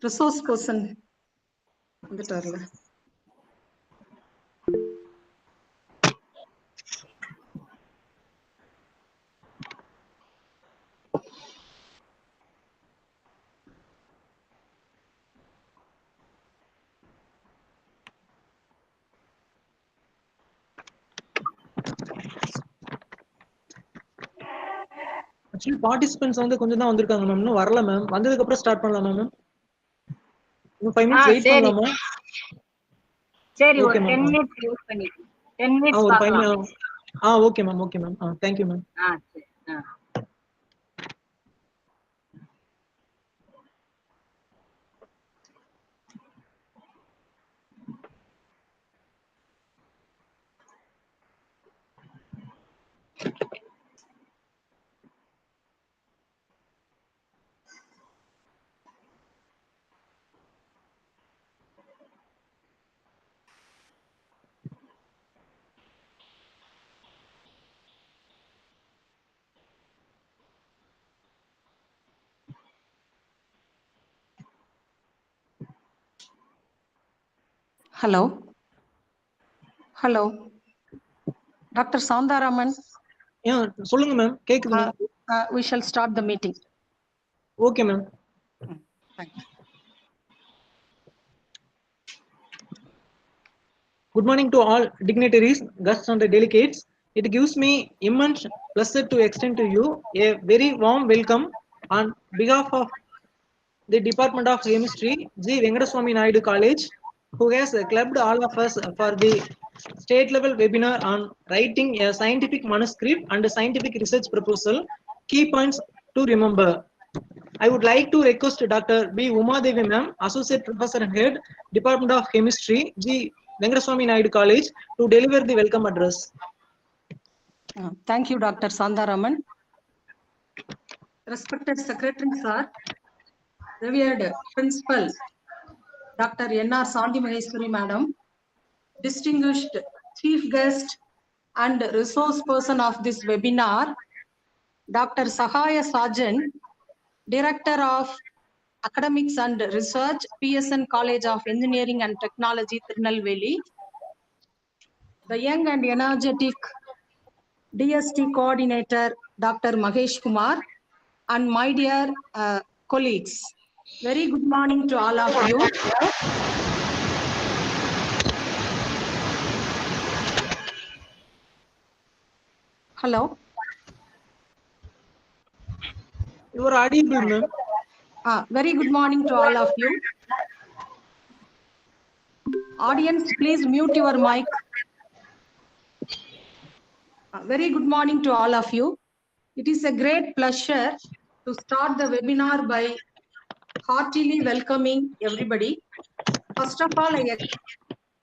resource person வந்துட்டார்ல. Actually, participants வந்து கொஞ்சம் தான் வந்திருக்காங்க மேம். இன்னும் வரல மேம். வந்ததுக்கு அப்புறம் ஸ்டார்ட் பண்ணலாமா மேம்? இன்னும் 5 minutes வெயிட் பண்ணலாமா? சரி, ஒரு 10 minutes யூஸ் பண்ணிக்கலாம். 10 minutes ஒரு 5 பார்க்கலாம். Okay ma'am, okay ma'am. Thank you ma'am. சரி. Hello. Hello. Dr. Sandaraman. சொல்லுங்க மேம். கேக்குது ma'am. We shall start the meeting. Okay ma'am. Thank you. Good morning to all dignitaries, guests and delegates. It gives me immense pleasure to extend to you a very warm welcome on behalf of the Department of Chemistry, G.Venkataswamy Naidu College, who has clubbed all of us for the state level webinar on writing a scientific manuscript and a scientific research proposal. Key points to remember. I would like to request Dr. B. Umadevi ma'am, Associate Professor and Head, Department of Chemistry, G.Venkataswamy Naidu College, to deliver the welcome address. Thank you, Dr. Sandaraman. Respected Secretary Sir, revered Principal, Dr. N.R. Sandhi Maheshwari Madam, distinguished Chief Guest and Resource Person of this webinar, Dr. Sahaya SHAJAN, Director of Academics and Research, PSN College of Engineering and Technology, Tirunelveli, the young and energetic DST Coordinator, Dr. Mahesh Kumar, and my dear colleagues. Very good morning to all of you. Hello. You are audible, ma'am. Very good morning to all of you. Audience, please mute your mic. Very good morning to all of you. It is a great pleasure to start the webinar by heartily welcoming everybody. First of all, I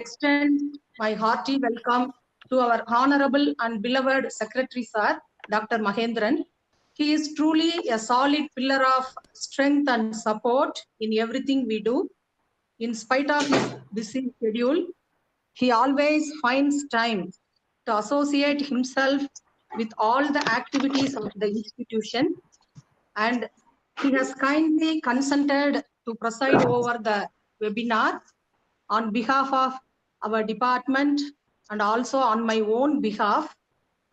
extend my hearty welcome to our honorable and beloved Secretary Sir, Dr. Mahendran. He is truly a solid pillar of strength and support in everything we do. In spite of his busy schedule, he always finds time to associate himself with all the activities of the institution, and he has kindly consented to preside over the webinar on behalf of our department and also on my own behalf.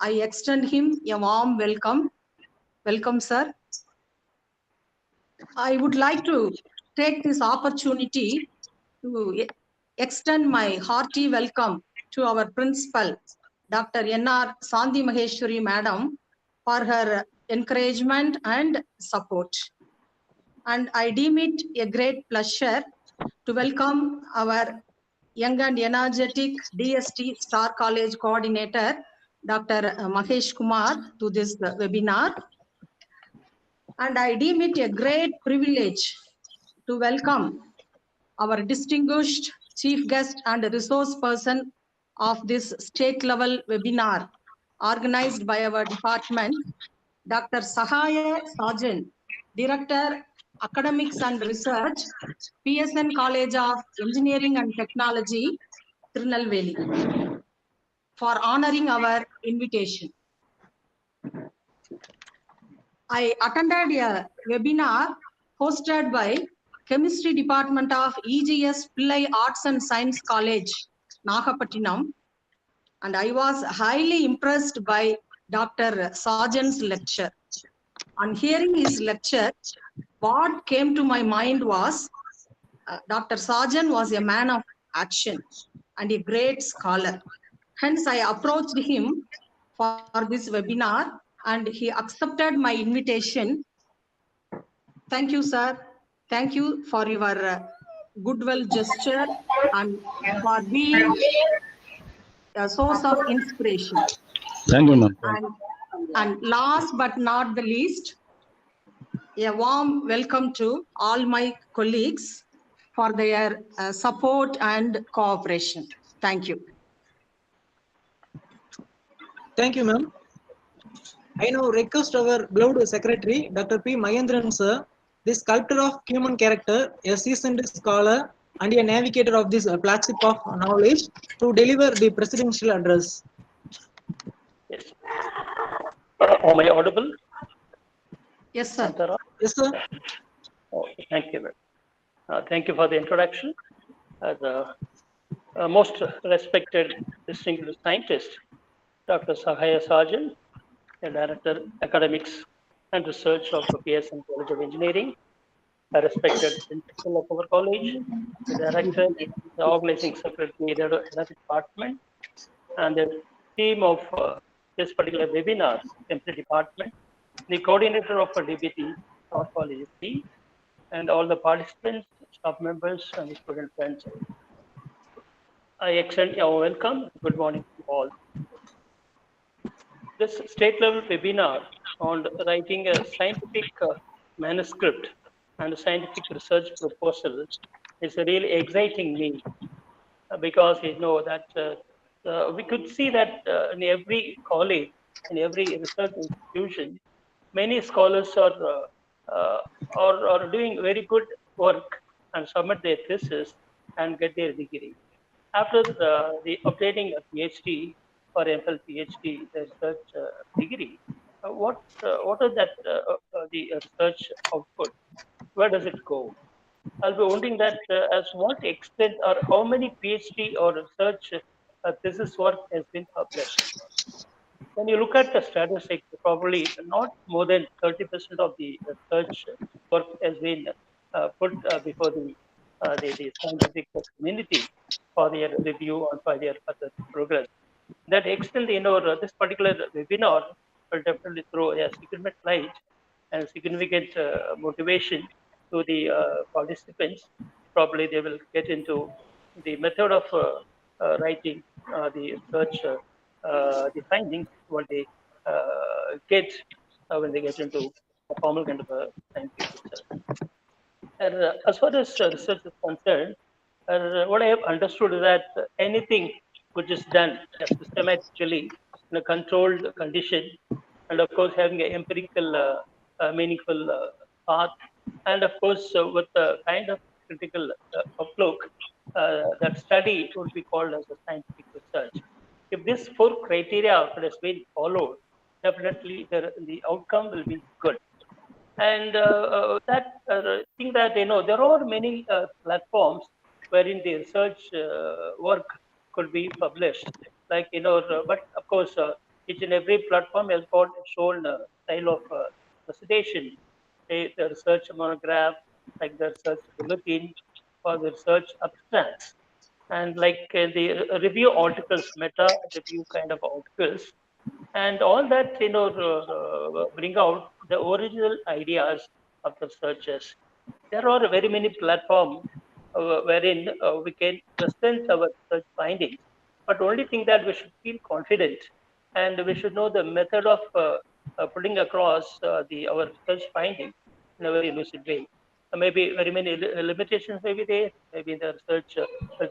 I extend him a warm welcome. Welcome, sir. I would like to take this opportunity to extend my hearty welcome to our principal, Dr. N.R. Sandhi Maheshwari Madam, for her encouragement and support. And I deem it a great pleasure to welcome our young and energetic DST Star College Coordinator, Dr. Mahesh Kumar, to this webinar. And I deem it a great privilege to welcome our distinguished chief guest and resource person of this state level webinar organized by our department, Dr. Sahaya SHAJAN, Director, Academics and Research, PSN College of Engineering and Technology, Tirunelveli, for honoring our invitation. I attended a webinar hosted by Chemistry Department of EGS Pillai Arts and Science College, Nagapattinam. And I was highly impressed by Dr. SHAJAN's lecture. On hearing his lecture, what came to my mind was Dr. SHAJAN was a man of action and a great scholar. Hence, I approached him for this webinar and he accepted my invitation. Thank you, sir. Thank you for your goodwill gesture and for being a source of inspiration. Thank you, ma'am. And last but not the least, a warm welcome to all my colleagues for their support and cooperation. Thank you. Thank you, ma'am. I now request our beloved secretary, Dr. P. Mahendran sir, the sculptor of human character, a seasoned scholar, and a navigator of this flagship of knowledge, to deliver the presidential address. Yes. Am I audible? Yes, sir. Antara? Yes, sir. Oh, thank you. Thank you for the introduction. As a most respected, distinguished scientist, Dr. Sahaya Sarjan, the Director, Academics and Research of the PSM College of Engineering, a respected principal of our college, the Director, the Organizing Secretary, the Department, and the team of this particular webinar, Chemistry Department, the coordinator of a DBT, our college team, and all the participants, staff members, and the student friends. I extend your welcome. Good morning to all. This state-level webinar on writing a scientific manuscript and a scientific research proposal is really exciting me because you know that we could see that in every college, in every research institution, many scholars are doing very good work and submit their thesis and get their degree. After the obtaining a PhD or MPhil PhD research degree, what is that the research output? Where does it go? I'll be wondering that as what extent or how many PhD or research thesis work has been published. When you look at the statistics, probably not more than 30% of the research work has been put before the scientific community for their review and for their further progress. That extent, you know, this particular webinar will definitely throw a significant light and significant motivation to the participants. Probably they will get into the method of writing the research, the findings, what they get when they get into a formal kind of a scientific research. And as far as research is concerned, what I have understood is that anything which is done systematically in a controlled condition, and of course having an empirical, meaningful path, and of course with a kind of critical outlook, that study would be called as a scientific research. If these four criteria has been followed, definitely the outcome will be good. And that thing that you know, there are many platforms wherein the research work could be published. Like you know, but of course, each and every platform has got its own style of presentation. Say the research monograph, like the research bulletin, or the research abstracts, and like the review articles, meta review kind of articles, and all that you know bring out the original ideas of the researchers. There are very many platforms wherein we can present our research findings, but only thing that we should feel confident and we should know the method of putting across our research findings in a very lucid way. Maybe very many limitations may be there, maybe in the research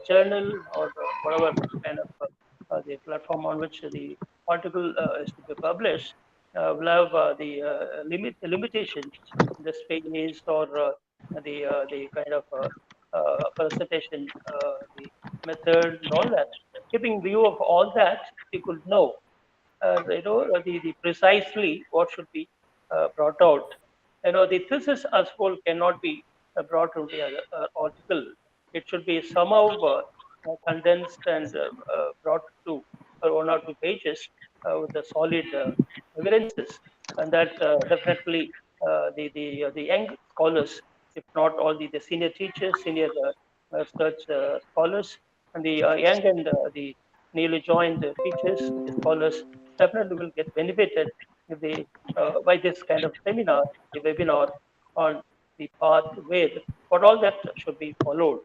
journal or whatever kind of the platform on which the article is to be published will have the limitations, the space or the kind of presentation, the method, and all that. Keeping view of all that, you could know, you know, the precisely what should be brought out. You know, the thesis as whole cannot be brought into the article. It should be somehow condensed and brought to 1 or 2 pages with the solid evidences, and that definitely the young scholars, if not all the senior teachers, senior research scholars, and the young and the newly joined teachers, the scholars, definitely will get benefited if they by this kind of seminar, the webinar on the path where what all that should be followed.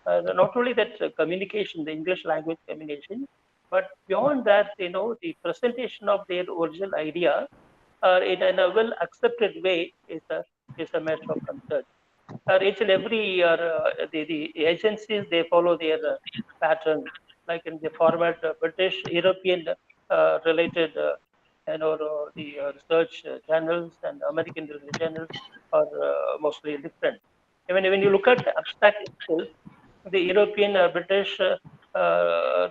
Not only that communication, the English language communication, but beyond that, the presentation of their original idea in a well accepted way is a matter of concern. Each and every year, the agencies, they follow their pattern, like in the format British, European related, the research journals and American journals are mostly different. Even when you look at the abstract itself, the European British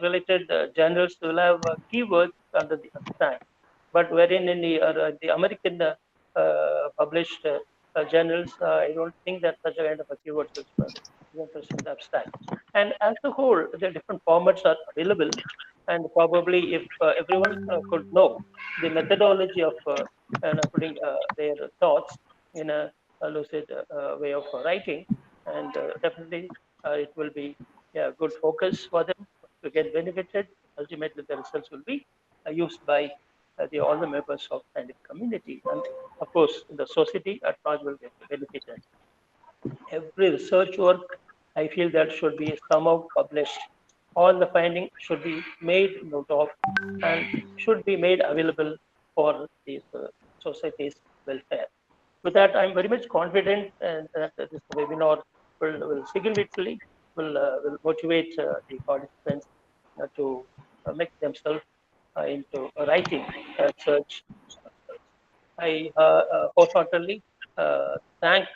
related journals will have keywords under the abstract, but wherein in the American published journals, I don't think that such a kind of a keywords is present in the abstract. And as a whole, the different formats are available, and probably if everyone could know the methodology of putting their thoughts in a lucid way of writing, and definitely it will be good focus for them to get benefited. Ultimately, the results will be used by all the members of the scientific community, and of course, the society at large will get benefited. Every research work, I feel that should be somehow published. All the findings should be made note of and should be made available for the society's welfare. With that, I'm very much confident that this webinar will significantly will motivate the participants to make themselves into writing research. I wholeheartedly thank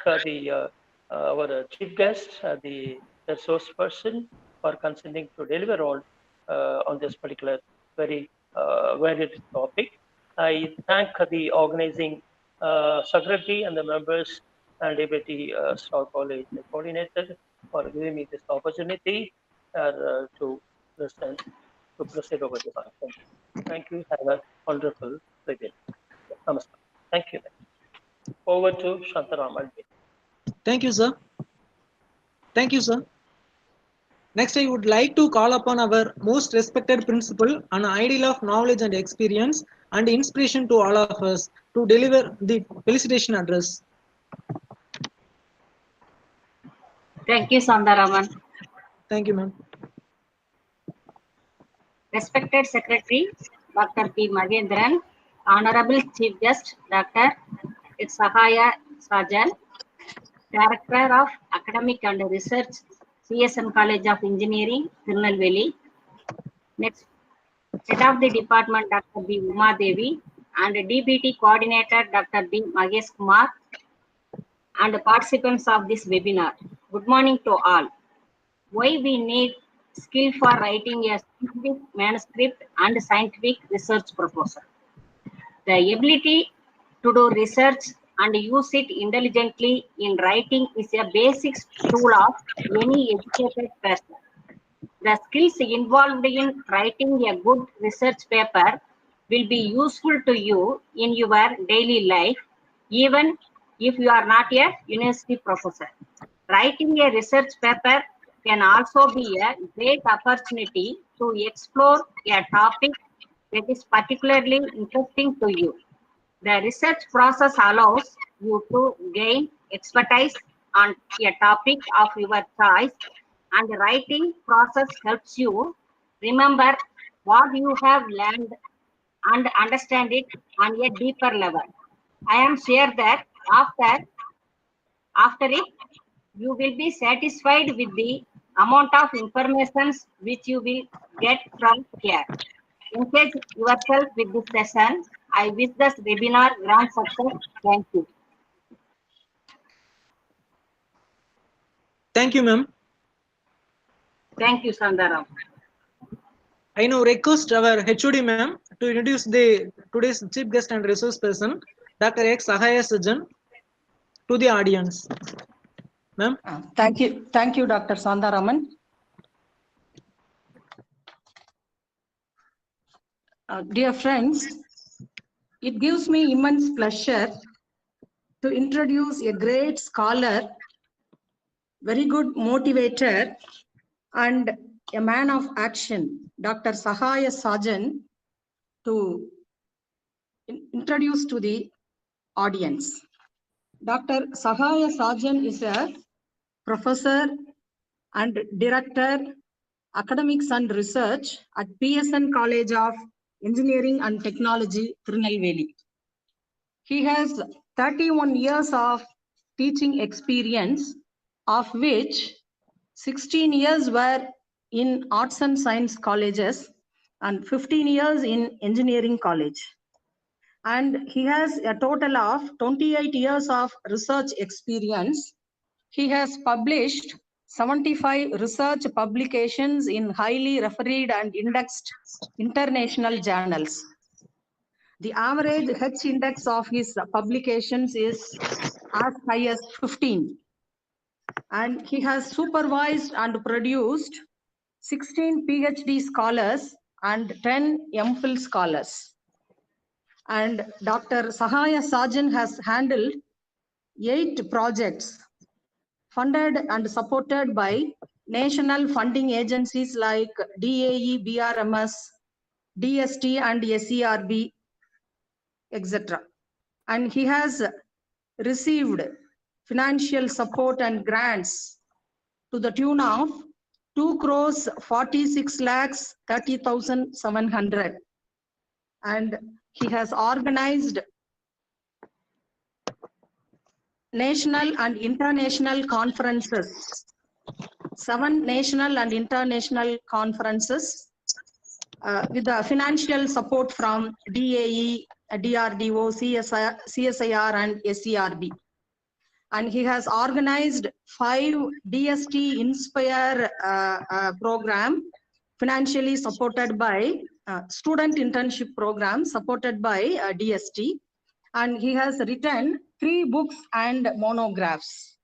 our chief guest, the resource person, for consenting to deliver on this particular very varied topic. I thank the organizing secretary and the members and Deputy Star College coordinator for giving me this opportunity to present, to proceed over the function. Thank you. Have a wonderful webinar. Namaskar. Thank you. Over to Shantaraman. Thank you, sir. Thank you, sir. Next, I would like to call upon our most respected principal, an ideal of knowledge and experience and inspiration to all of us, to deliver the felicitation address. Thank you, Sandaraman. Thank you, ma'am. Respected Secretary, Dr. P. Magendran, Honorable Chief Guest, Dr.X.SAHAYA, SHAJAN, Director of Academic and Research, CSM College of Engineering, Tirunelveli. Next, Head of the Department, Dr. B. Uma Devi, and DBT Coordinator, Dr. B. Mahesh Kumar, and participants of this webinar. Good morning to all. Why we need skill for writing a scientific manuscript and scientific research proposal? The ability to do research and use it intelligently in writing is a basic tool of any educated person. The skills involved in writing a good research paper will be useful to you in your daily life, even if you are not a university professor. Writing a research paper can also be a great opportunity to explore a topic that is particularly interesting to you. The research process allows you to gain expertise on a topic of your choice, and the writing process helps you remember what you have learned and understand it on a deeper level. I am sure that after it, you will be satisfied with the amount of information which you will get from here. Engage yourself with this session. I wish this webinar grand success. Thank you. Thank you, ma'am. Thank you, Sandaram. I now request our HOD ma'am to introduce the today's chief guest and resource person, Dr.X.SAHAYA, SHAJAN, to the audience. Ma'am? Thank you, Dr. Sandaraman. Dear friends, it gives me immense pleasure to introduce a great scholar, very good motivator, and a man of action, Dr. Sahaya SHAJAN, to introduce to the audience. Dr. Sahaya SHAJAN is a professor and director, academics and research at PSN College of Engineering and Technology, Tirunelveli. He has 31 years of teaching experience, of which 16 years were in arts and science colleges and 15 years in engineering college. And he has a total of 28 years of research experience. He has published 75 research publications in highly refereed and indexed international journals. The average H index of his publications is as high as 15. And he has supervised and produced 16 PhD scholars and 10 MPhil scholars. And Dr. Sahaya SHAJAN has handled 8 projects funded and supported by national funding agencies like DAE, BRMS, DST and SERB, etc. And he has received financial support and grants to the tune of 2,46,30,700. And he has organized national and international conferences, 7 national and international conferences with the financial support from DAE, DRDO, CSIR and SERB. And he has organized 5 DST Inspire program, financially supported by student internship program supported by DST. And he has written 3 books and monographs.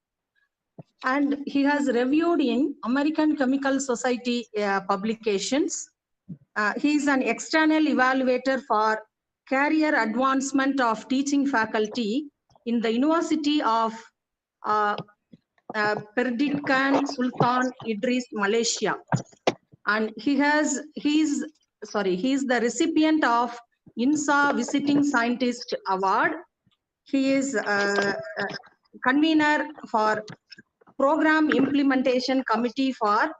And he has reviewed in American Chemical Society publications. He is an external evaluator for career advancement of teaching faculty in the University of Pendidikan Sultan Idris, Malaysia. And he is the recipient of INSA Visiting Scientist Award. He is convener for Program Implementation Committee for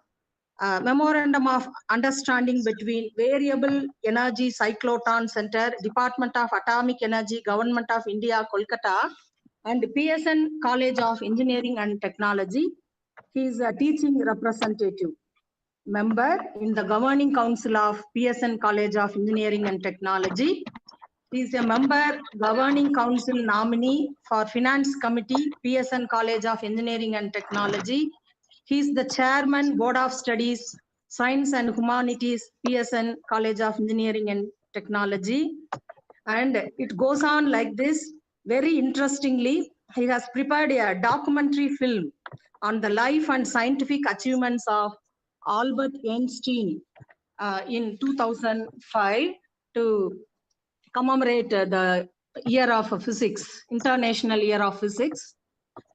Memorandum of Understanding between Variable Energy Cyclotron Center, Department of Atomic Energy, Government of India, Kolkata, and PSN College of Engineering and Technology. He is a teaching representative, member in the Governing Council of PSN College of Engineering and Technology. He is a member, Governing Council nominee for Finance Committee, PSN College of Engineering and Technology. He is the Chairman, Board of Studies, Science and Humanities, PSN College of Engineering and Technology. And it goes on like this. Very interestingly, he has prepared a documentary film on the life and scientific achievements of Albert Einstein in 2005 to commemorate the year of physics, International Year of Physics.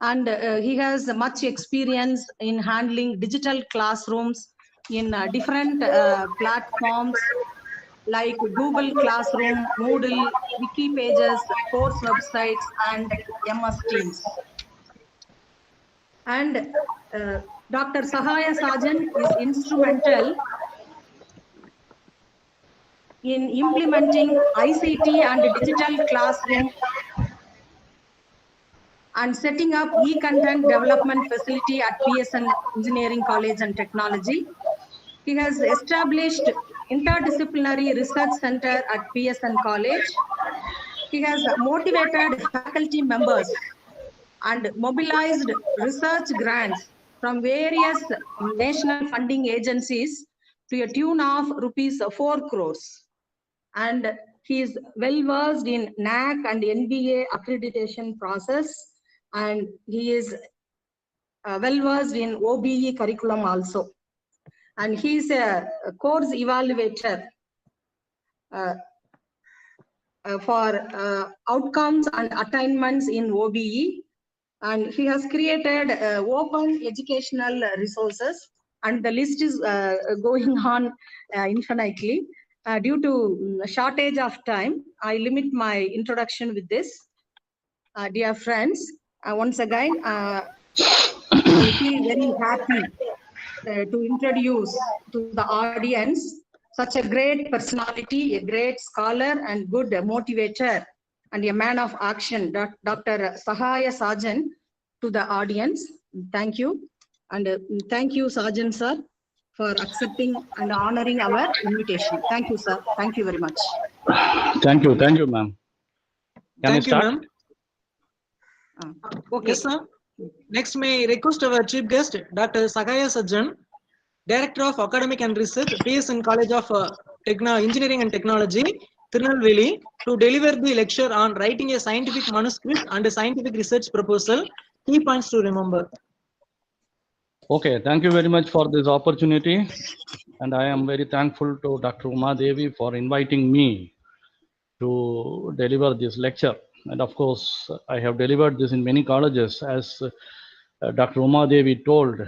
And he has much experience in handling digital classrooms in different platforms like Google Classroom, Moodle, Wiki pages, course websites, and MS Teams. And Dr. Sahaya SHAJAN is instrumental in implementing ICT and digital classroom and setting up e-content development facility at PSN Engineering College and Technology. He has established interdisciplinary research center at PSN College. He has motivated faculty members and mobilized research grants from various national funding agencies to a tune of rupees 4 crores. And he is well versed in NAAC and NBA accreditation process. And he is well versed in OBE curriculum also. And he is a course evaluator for outcomes and attainments in OBE. And he has created open educational resources, and the list is going on infinitely. Due to shortage of time, I limit my introduction with this. Dear friends, once again, I feel very happy to introduce to the audience such a great personality, a great scholar and good motivator and a man of action, Dr. Sahaya SHAJAN, to the audience. Thank you. And thank you, SHAJAN sir, for accepting and honoring our invitation. Thank you, sir. Thank you very much. Thank you, ma'am. Thank you, ma'am. Okay. Yes, sir. Next, may I request our chief guest, Dr. Sahaya SHAJAN, Director of Academic and Research, PSN College of Engineering and Technology, Tirunelveli, to deliver the lecture on writing a scientific manuscript and a scientific research proposal. Key points to remember. Okay, thank you very much for this opportunity. And I am very thankful to Dr. Uma Devi for inviting me to deliver this lecture. And of course, I have delivered this in many colleges. As Dr. Uma Devi told,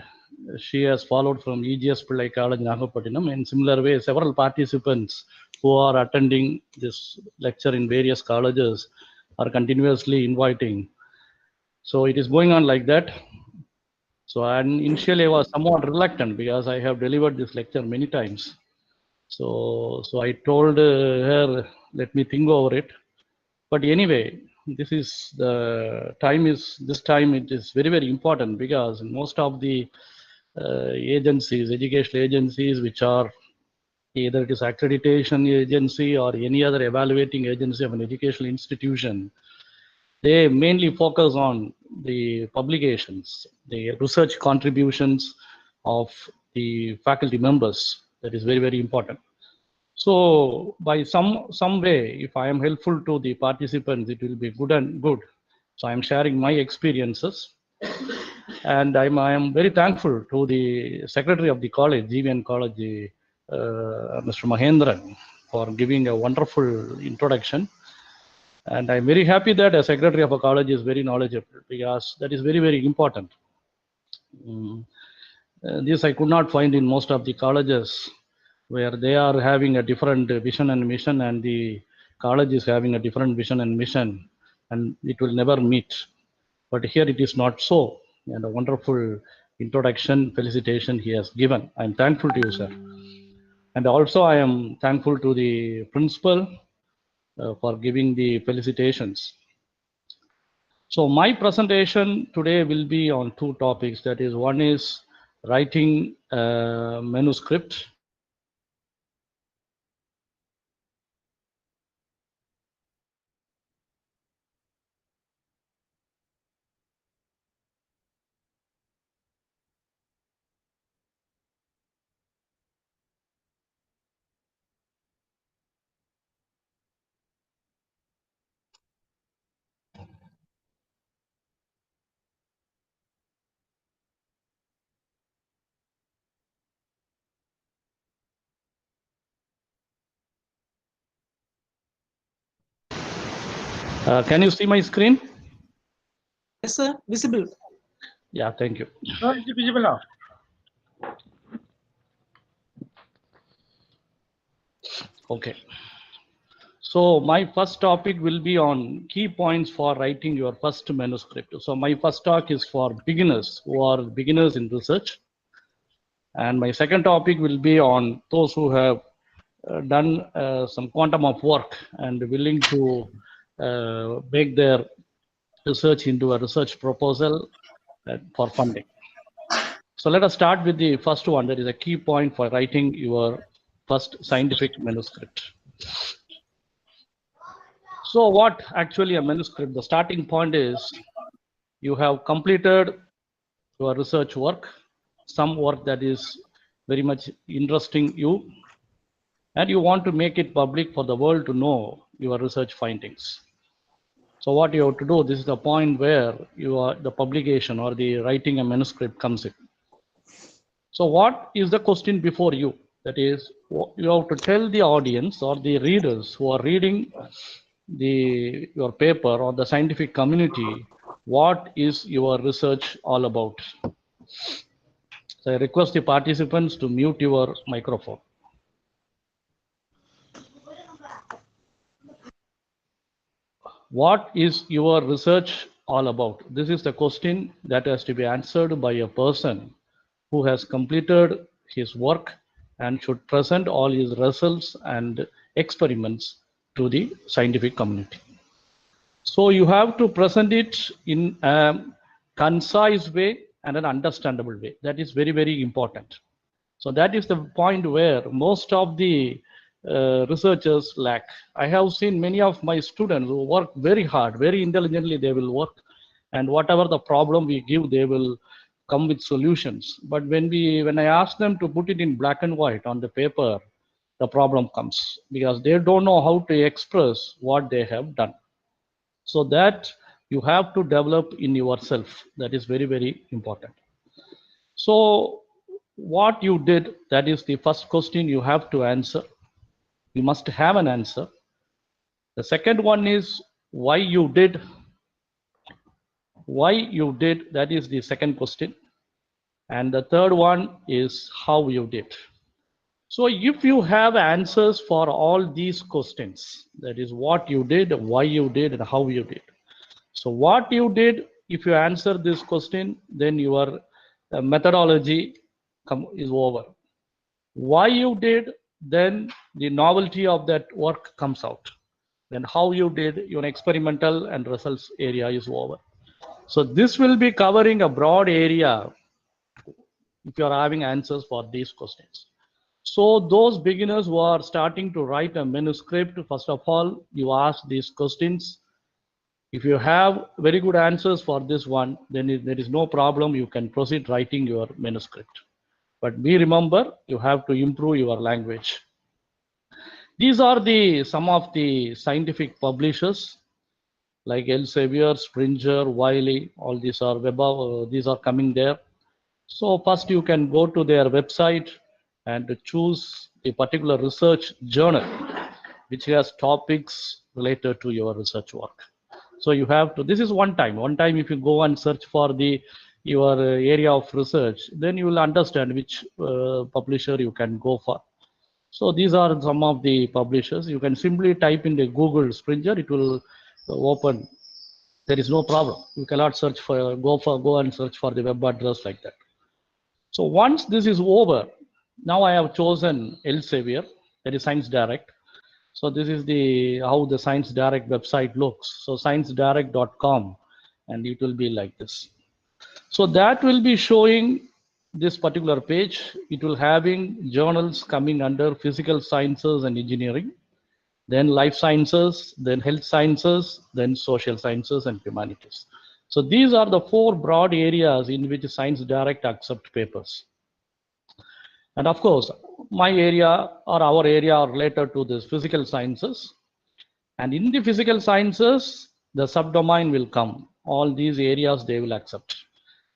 she has followed from EGS Pillai College, Nagapattinam. In similar way, several participants who are attending this lecture in various colleges are continuously inviting. So it is going on like that. So initially I was somewhat reluctant because I have delivered this lecture many times. So I told her, let me think over it. But anyway, this time it is very, very important because most of the agencies, educational agencies, which are either it is accreditation agency or any other evaluating agency of an educational institution, they mainly focus on the publications, the research contributions of the faculty members. That is very, very important. So by some way, if I am helpful to the participants, it will be good and good. So I am sharing my experiences. And I am very thankful to the secretary of the college, G.Venkataswamy College, Mr. Mahendran, for giving a wonderful introduction. And I'm very happy that a secretary of a college is very knowledgeable, because that is very, very important. This I could not find in most of the colleges, where they are having a different vision and mission, and the college is having a different vision and mission, and it will never meet. But here it is not so. And a wonderful introduction, felicitation he has given. I'm thankful to you, sir. And also I am thankful to the principal for giving the felicitations. So my presentation today will be on two topics. That is, one is writing a manuscript. Can you see my screen? Yes, sir. Visible. Yeah, thank you. No, it's visible now. Okay. So my first topic will be on key points for writing your first manuscript. So my first talk is for beginners who are beginners in research. And my second topic will be on those who have done some quantum of work and willing to make their research into a research proposal for funding. So let us start with the first one. That is a key point for writing your first scientific manuscript. So what actually a manuscript? The starting point is you have completed your research work, some work that is very much interesting you, and you want to make it public for the world to know your research findings. So what you have to do, this is the point where the publication or the writing a manuscript comes in. So what is the question before you? That is, you have to tell the audience or the readers who are reading your paper or the scientific community, what is your research all about? So I request the participants to mute your microphone. What is your research all about? This is the question that has to be answered by a person who has completed his work and should present all his results and experiments to the scientific community. So you have to present it in a concise way and an understandable way. That is very, very important. So that is the point where most of the researchers lack. I have seen many of my students who work very hard, very intelligently, they will work, and whatever the problem we give, they will come with solutions. But when I ask them to put it in black and white on the paper, the problem comes because they don't know how to express what they have done. So that you have to develop in yourself. That is very, very important. So what you did, that is the first question you have to answer. You must have an answer. The second one is why you did. Why you did, that is the second question. And the third one is how you did. So if you have answers for all these questions, that is what you did, why you did, and how you did. So what you did, if you answer this question, then your methodology is over. Why you did, then the novelty of that work comes out. Then how you did, your experimental and results area is over. So this will be covering a broad area if you are having answers for these questions. So those beginners who are starting to write a manuscript, first of all, you ask these questions. If you have very good answers for this one, then there is no problem. You can proceed writing your manuscript. But be remember, you have to improve your language. These are some of the scientific publishers like Elsevier, Springer, Wiley. All these are these are coming there. So first you can go to their website and choose a particular research journal which has topics related to your research work. So you have to, this is one time if you go and search for your area of research, then you will understand which publisher you can go for. So these are some of the publishers. You can simply type in the Google Springer, it will open. There is no problem. You cannot search for, go and search for the web address like that. So once this is over, now I have chosen Elsevier, that is Science Direct. So this is how the Science Direct website looks. So sciencedirect.com, and it will be like this. So that will be showing this particular page. It will having journals coming under physical sciences and engineering, then life sciences, then health sciences, then social sciences and humanities. So these are the 4 broad areas in which Science Direct accept papers. And of course, my area or our area are related to this physical sciences. And in the physical sciences, the subdomain will come. All these areas they will accept.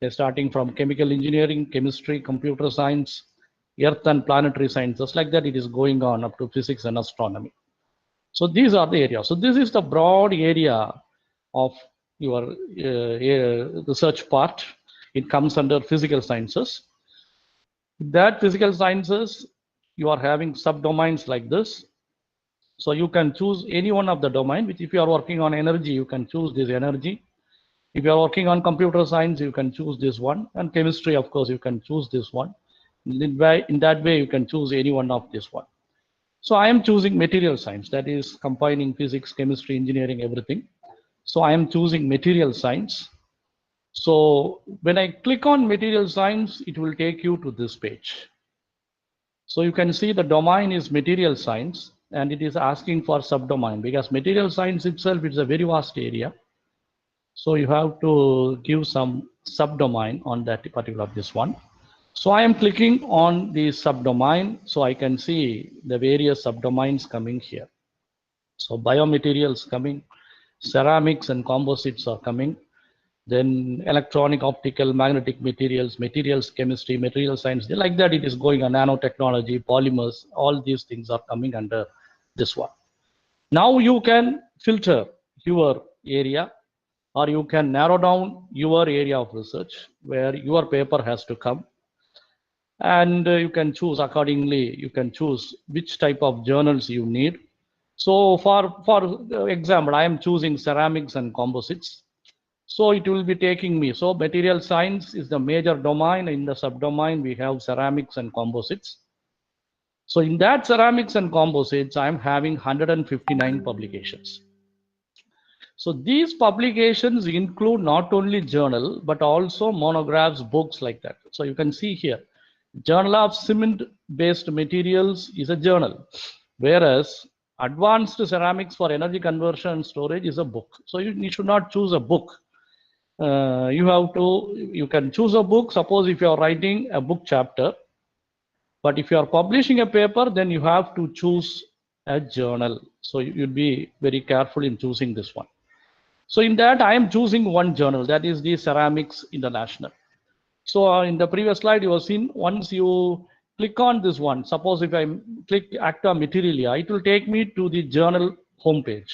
They're starting from chemical engineering, chemistry, computer science, earth and planetary sciences. Like that, it is going on up to physics and astronomy. So these are the areas. So this is the broad area of your research part. It comes under physical sciences. That physical sciences, you are having subdomains like this. So you can choose any one of the domain, which if you are working on energy, you can choose this energy. If you are working on computer science, you can choose this one. And chemistry, of course, you can choose this one. In that way, you can choose any one of this one. So I am choosing material science, that is combining physics, chemistry, engineering, everything. So I am choosing material science. So when I click on material science, it will take you to this page. So you can see the domain is material science, and it is asking for subdomain because material science itself is a very vast area. So you have to give some subdomain on that particular this one. So I am clicking on the subdomain, so I can see the various subdomains coming here. So biomaterials coming, ceramics and composites are coming. Then electronic, optical, magnetic materials, materials chemistry, material science, like that it is going on. Nanotechnology, polymers, all these things are coming under this one. Now you can filter your area, or you can narrow down your area of research where your paper has to come. And you can choose accordingly, you can choose which type of journals you need. So for example, I am choosing ceramics and composites. So it will be taking me. So material science is the major domain. In the subdomain, we have ceramics and composites. So in that ceramics and composites, I'm having 159 publications. So these publications include not only journal, but also monographs, books like that. So you can see here, Journal of Cement-Based Materials is a journal, whereas Advanced Ceramics for Energy Conversion and Storage is a book. So you should not choose a book. You can choose a book, suppose if you are writing a book chapter, but if you are publishing a paper, then you have to choose a journal. So you'd be very careful in choosing this one. So in that, I am choosing one journal, that is the Ceramics International. So in the previous slide, you have seen, once you click on this one, suppose if I click Acta Materialia, it will take me to the journal homepage.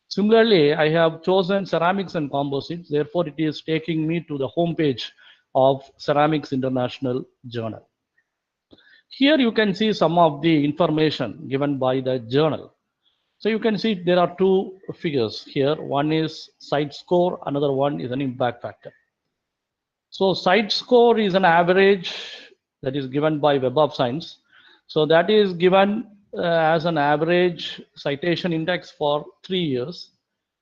Similarly, I have chosen Ceramics and Composites, therefore it is taking me to the homepage of Ceramics International Journal. Here you can see some of the information given by the journal. So you can see there are two figures here. One is site score, another one is an impact factor. So site score is an average that is given by Web of Science. So that is given as an average citation index for 3 years,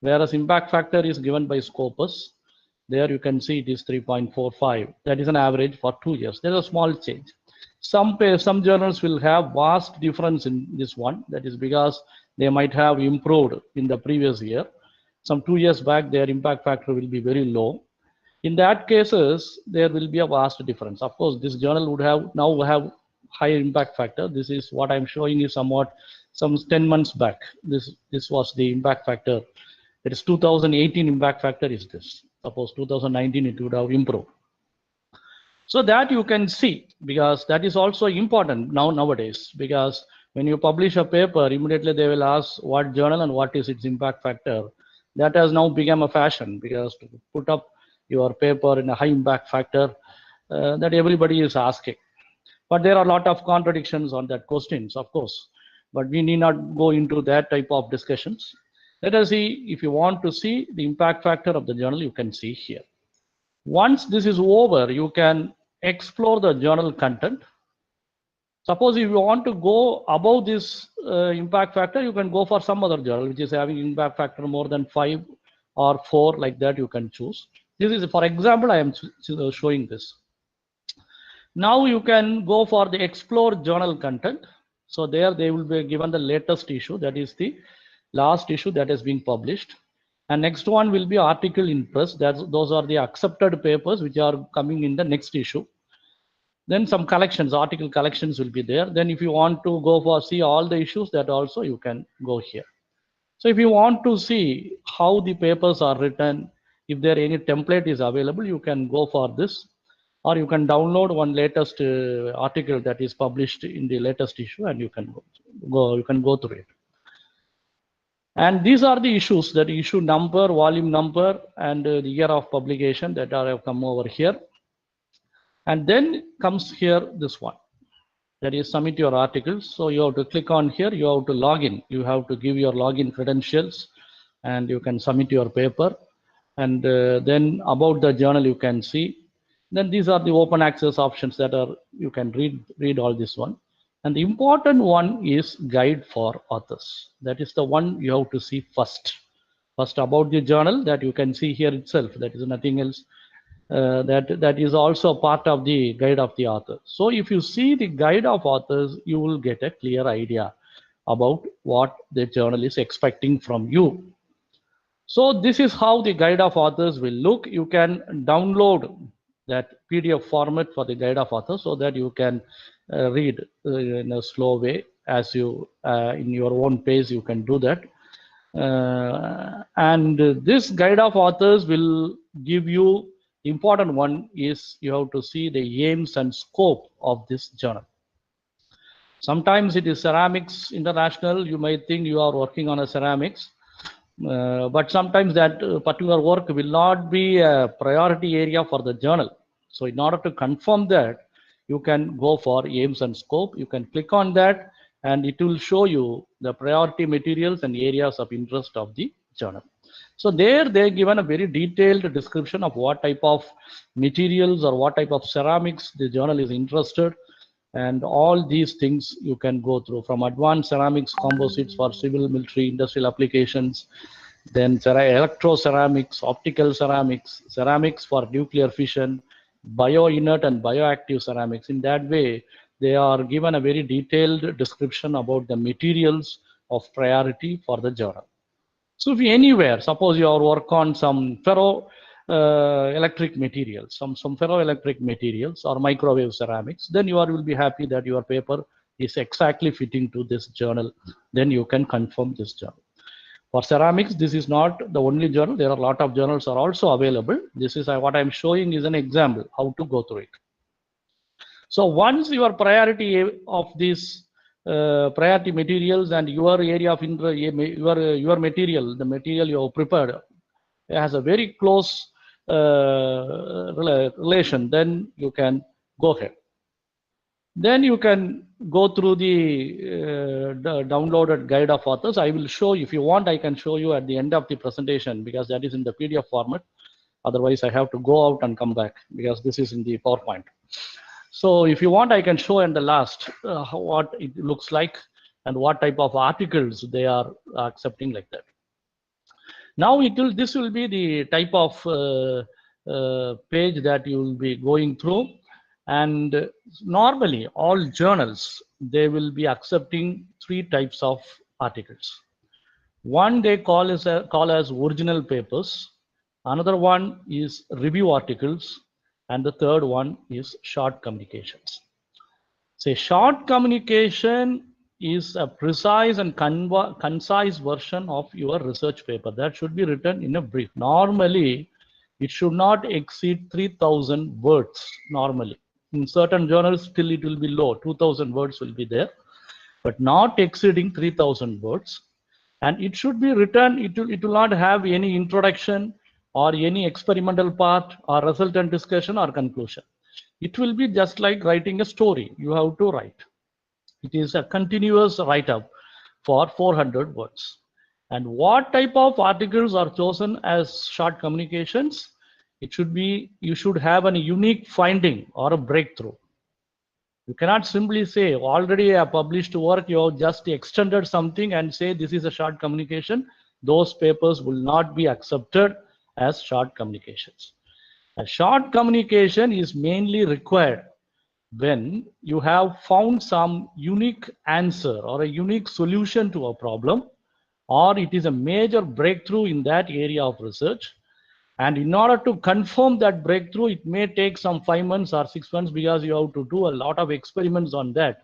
whereas impact factor is given by Scopus. There you can see it is 3.45. That is an average for 2 years. There is a small change. Some journals will have vast difference in this one. That is because they might have improved in the previous year. Some 2 years back, their impact factor will be very low. In that cases, there will be a vast difference. Of course, this journal would now have higher impact factor. This is what I'm showing you somewhat some 10 months back. This was the impact factor. It is 2018 impact factor is this. Suppose 2019 it would have improved. So that you can see, because that is also important nowadays, because when you publish a paper, immediately they will ask what journal and what is its impact factor. That has now become a fashion, because to put up your paper in a high impact factor, that everybody is asking. But there are a lot of contradictions on that questions, of course, but we need not go into that type of discussions. Let us see, if you want to see the impact factor of the journal, you can see here. Once this is over, you can explore the journal content. Suppose if you want to go above this impact factor, you can go for some other journal which is having impact factor more than 5 or 4, like that you can choose. This is, for example, I am showing this. Now you can go for the explore journal content. So there they will be given the latest issue, that is the last issue that has been published. And next one will be article in press. Those are the accepted papers which are coming in the next issue. Then some collections, article collections will be there. Then if you want to go for see all the issues, that also you can go here. So if you want to see how the papers are written, if there any template is available, you can go for this, or you can download one latest article that is published in the latest issue, and you can go through it. And these are the issues, that issue number, volume number, and the year of publication that have come over here. And then comes here this one, that is submit your articles. So you have to click on here, you have to log in. You have to give your login credentials, and you can submit your paper. And then about the journal you can see. Then these are the open access options that are, you can read all this one. And the important one is guide for authors. That is the one you have to see first. First about the journal, that you can see here itself, that is nothing else. That is also part of the guide of the author. So if you see the guide of authors, you will get a clear idea about what the journal is expecting from you. So this is how the guide of authors will look. You can download that PDF format for the guide of authors, so that you can read in a slow way as you in your own pace. You can do that. And this guide of authors will give you important one is you have to see the aims and scope of this journal. Sometimes it is ceramics international. You might think you are working on a ceramics, but sometimes that particular work will not be a priority area for the journal. So in order to confirm that, you can go for aims and scope. You can click on that and it will show you the priority materials and areas of interest of the journal. So there they given a very detailed description of what type of materials or what type of ceramics the journal is interested. And all these things you can go through, from advanced ceramics composites for civil, military, industrial applications, then electro ceramics, optical ceramics, ceramics for nuclear fission, bio-inert and bioactive ceramics. In that way, they are given a very detailed description about the materials of priority for the journal. So if you anywhere, suppose you are work on some ferro electric materials, some ferroelectric materials or microwave ceramics, then you will be happy that your paper is exactly fitting to this journal. Then you can confirm this journal. For ceramics, this is not the only journal. There are a lot of journals are also available. This is what I'm showing is an example how to go through it. So once your priority of these priority materials and your area of interest, your material, the material you have prepared has a very close relation, then you can go ahead. Then you can go through the downloaded guide of authors. I will show you, if you want, I can show you at the end of the presentation because that is in the PDF format. Otherwise, I have to go out and come back because this is in the PowerPoint. So if you want, I can show in the last what it looks like and what type of articles they are accepting like that. Now this will be the type of page that you will be going through, and normally all journals, they will be accepting 3 types of articles. One they call as original papers, another one is review articles, and the third one is short communications. Say short communication is a precise and concise version of your research paper that should be written in a brief. Normally, it should not exceed 3,000 words normally. In certain journals, still it will be low, 2,000 words will be there, but not exceeding 3,000 words. And it should be written, it will not have any introduction or any experimental part or resultant discussion or conclusion. It will be just like writing a story. You have to write. It is a continuous write-up for 400 words. And what type of articles are chosen as short communications? It should be, you should have a unique finding or a breakthrough. You cannot simply say already a published work, you have just extended something and say this is a short communication. Those papers will not be accepted as short communications. A short communication is mainly required when you have found some unique answer or a unique solution to a problem, or it is a major breakthrough in that area of research. And in order to confirm that breakthrough, it may take some 5 months or 6 months because you have to do a lot of experiments on that.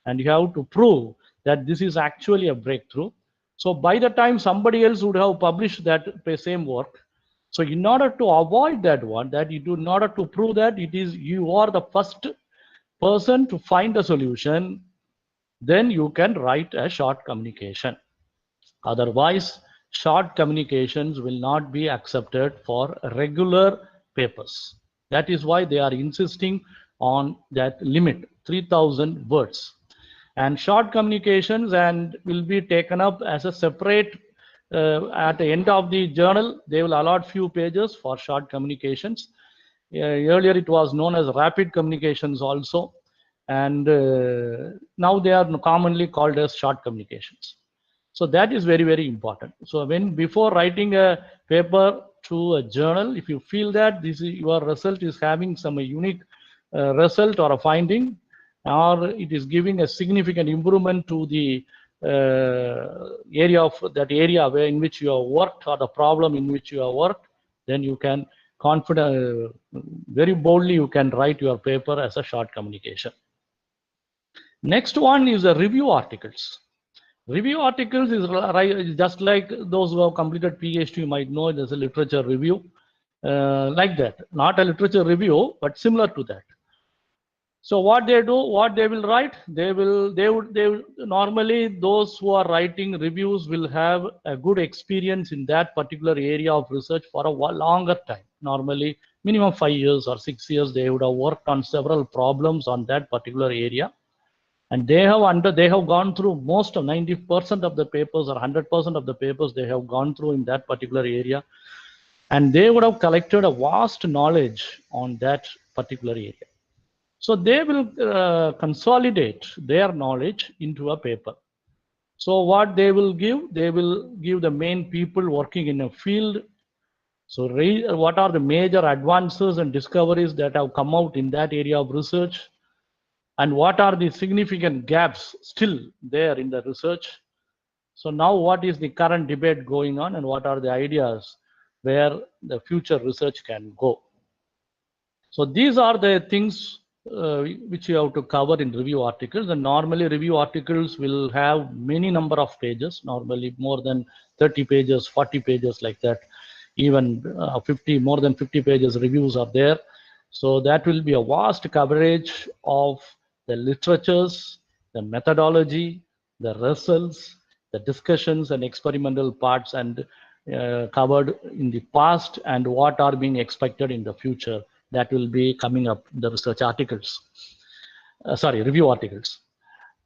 And you have to prove that this is actually a breakthrough. So by the time somebody else would have published that same work, so in order to avoid that one, in order to prove that it is you are the first person to find a solution, then you can write a short communication. Otherwise, short communications will not be accepted for regular papers. That is why they are insisting on that limit, 3,000 words. And short communications will be taken up as a separate, at the end of the journal, they will allot few pages for short communications. Earlier it was known as rapid communications also, and now they are commonly called as short communications. So that is very, very important. So before writing a paper to a journal, if you feel that your result is having some unique result or a finding, or it is giving a significant improvement to the area in which you have worked or the problem in which you have worked, then you can very boldly you can write your paper as a short communication. Next one is the review articles. Review articles is just like those who have completed PhD, you might know there's a literature review, like that. Not a literature review, but similar to that. So what they do, what they will write, they will normally those who are writing reviews will have a good experience in that particular area of research for a longer time. Normally minimum 5 years or 6 years, they would have worked on several problems on that particular area. And they have gone through most of 90% of the papers or 100% of the papers they have gone through in that particular area. And they would have collected a vast knowledge on that particular area. So they will consolidate their knowledge into a paper. So what they will give the main people working in a field. So what are the major advances and discoveries that have come out in that area of research? And what are the significant gaps still there in the research? So now what is the current debate going on and what are the ideas where the future research can go? So these are the things which you have to cover in review articles. And normally review articles will have many number of pages, normally more than 30 pages, 40 pages like that. Even more than 50 pages reviews are there. So that will be a vast coverage of the literatures, the methodology, the results, the discussions and experimental parts, and covered in the past and what are being expected in the future. That will be coming up in the research articles, review articles.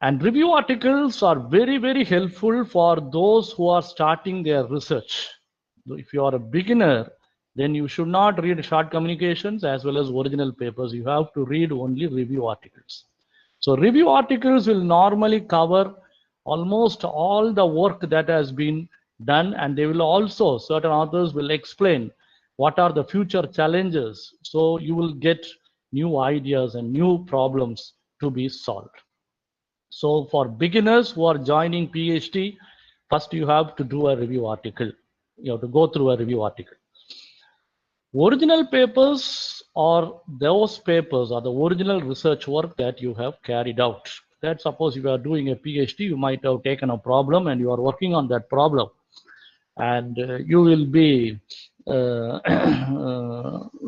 And review articles are very, very helpful for those who are starting their research. If you are a beginner, then you should not read short communications as well as original papers. You have to read only review articles. So review articles will normally cover almost all the work that has been done, and they will also, certain authors will explain what are the future challenges. So you will get new ideas and new problems to be solved. So for beginners who are joining PhD, first you have to do a review article. You have to go through a review article. Original papers are those papers or the original research work that you have carried out. That suppose you are doing a PhD, you might have taken a problem and you are working on that problem. And you will be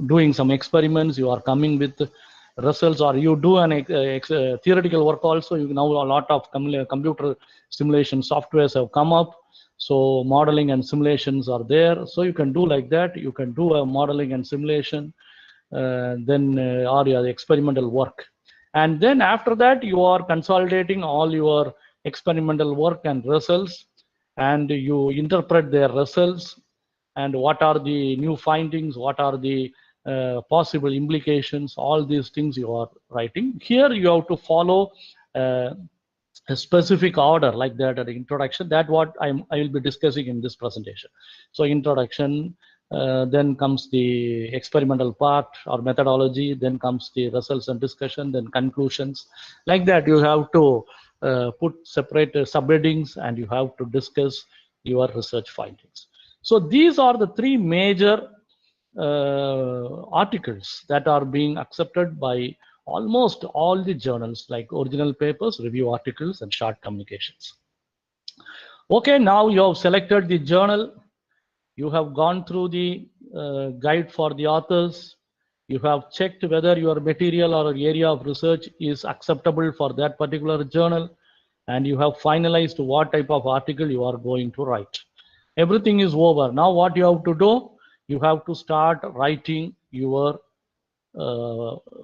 doing some experiments, you are coming with results, or you do an theoretical work also. You know, a lot of computer simulation softwares have come up. So modeling and simulations are there. So you can do like that. You can do a modeling and simulation, then or your experimental work. And then after that, you are consolidating all your experimental work and results, and you interpret their results and what are the new findings, what are the possible implications, all these things you are writing. Here you have to follow a specific order like that at the introduction. That what I will be discussing in this presentation. So introduction, then comes the experimental part or methodology, then comes the results and discussion, then conclusions. Like that you have to put separate subheadings and you have to discuss your research findings. So these are the three major articles that are being accepted by almost all the journals, like original papers, review articles, and short communications. Okay, now you have selected the journal. You have gone through the guide for the authors. You have checked whether your material or area of research is acceptable for that particular journal. And you have finalized what type of article you are going to write. Everything is over. Now what you have to do? You have to start writing your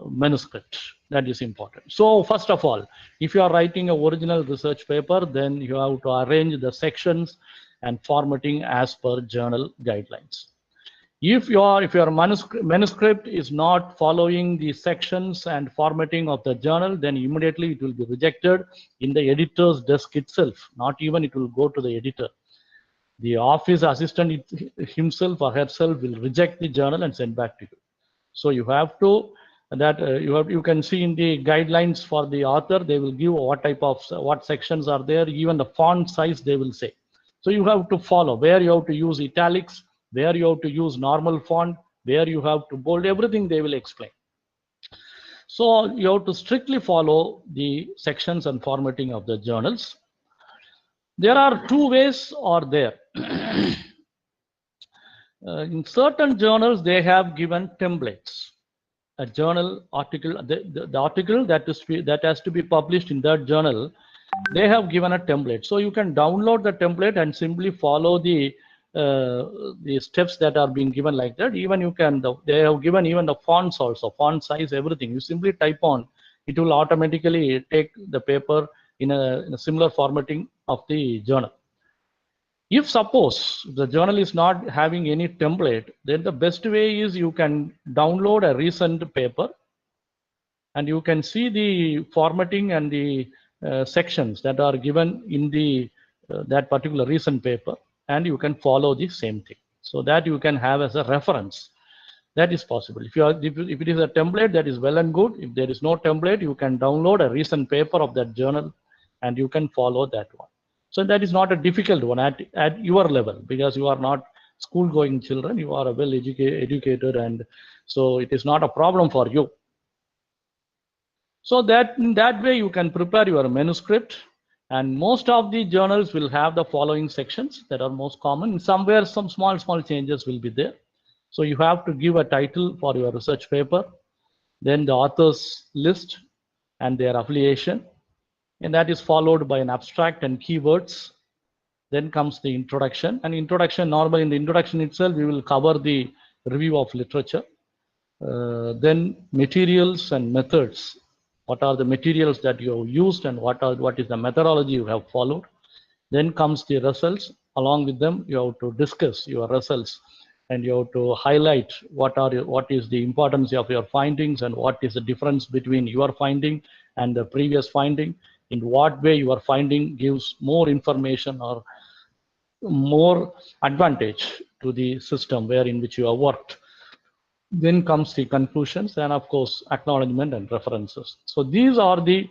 manuscript. That is important. So first of all, if you are writing an original research paper, then you have to arrange the sections and formatting as per journal guidelines. If your manuscript is not following the sections and formatting of the journal, then immediately it will be rejected in the editor's desk itself. Not even it will go to the editor. The office assistant himself or herself will reject the journal and send back to you. So you have to you can see in the guidelines for the author, they will give what type of what sections are there, even the font size they will say. So you have to follow where you have to use italics, where you have to use normal font, where you have to bold, everything they will explain. So you have to strictly follow the sections and formatting of the journals. There are two ways are there. In certain journals, they have given templates. A journal article, the article that has to be published in that journal, they have given a template. So you can download the template and simply follow the steps that are being given like that. Even you can, they have given even the fonts also, font size, everything. You simply type on, it will automatically take the paper in a similar formatting of the journal. If suppose the journal is not having any template, then the best way is you can download a recent paper and you can see the formatting and the sections that are given in the that particular recent paper, and you can follow the same thing. So that you can have as a reference. That is possible. If it is a template, that is well and good. If there is no template, you can download a recent paper of that journal and you can follow that one. So that is not a difficult one at your level, because you are not school-going children. You are a well-educated, and so it is not a problem for you. So that in that way you can prepare your manuscript, and most of the journals will have the following sections that are most common. Somewhere some small changes will be there. So you have to give a title for your research paper, then the author's list and their affiliation, and that is followed by an abstract and keywords. Then comes the introduction. And introduction, normally in the introduction itself, we will cover the review of literature. Then materials and methods. What are the materials that you have used and what is the methodology you have followed. Then comes the results. Along with them, you have to discuss your results and you have to highlight what is the importance of your findings and what is the difference between your finding and the previous finding. In what way your finding gives more information or more advantage to the system in which you have worked. Then comes the conclusions and of course acknowledgement and references. So these are the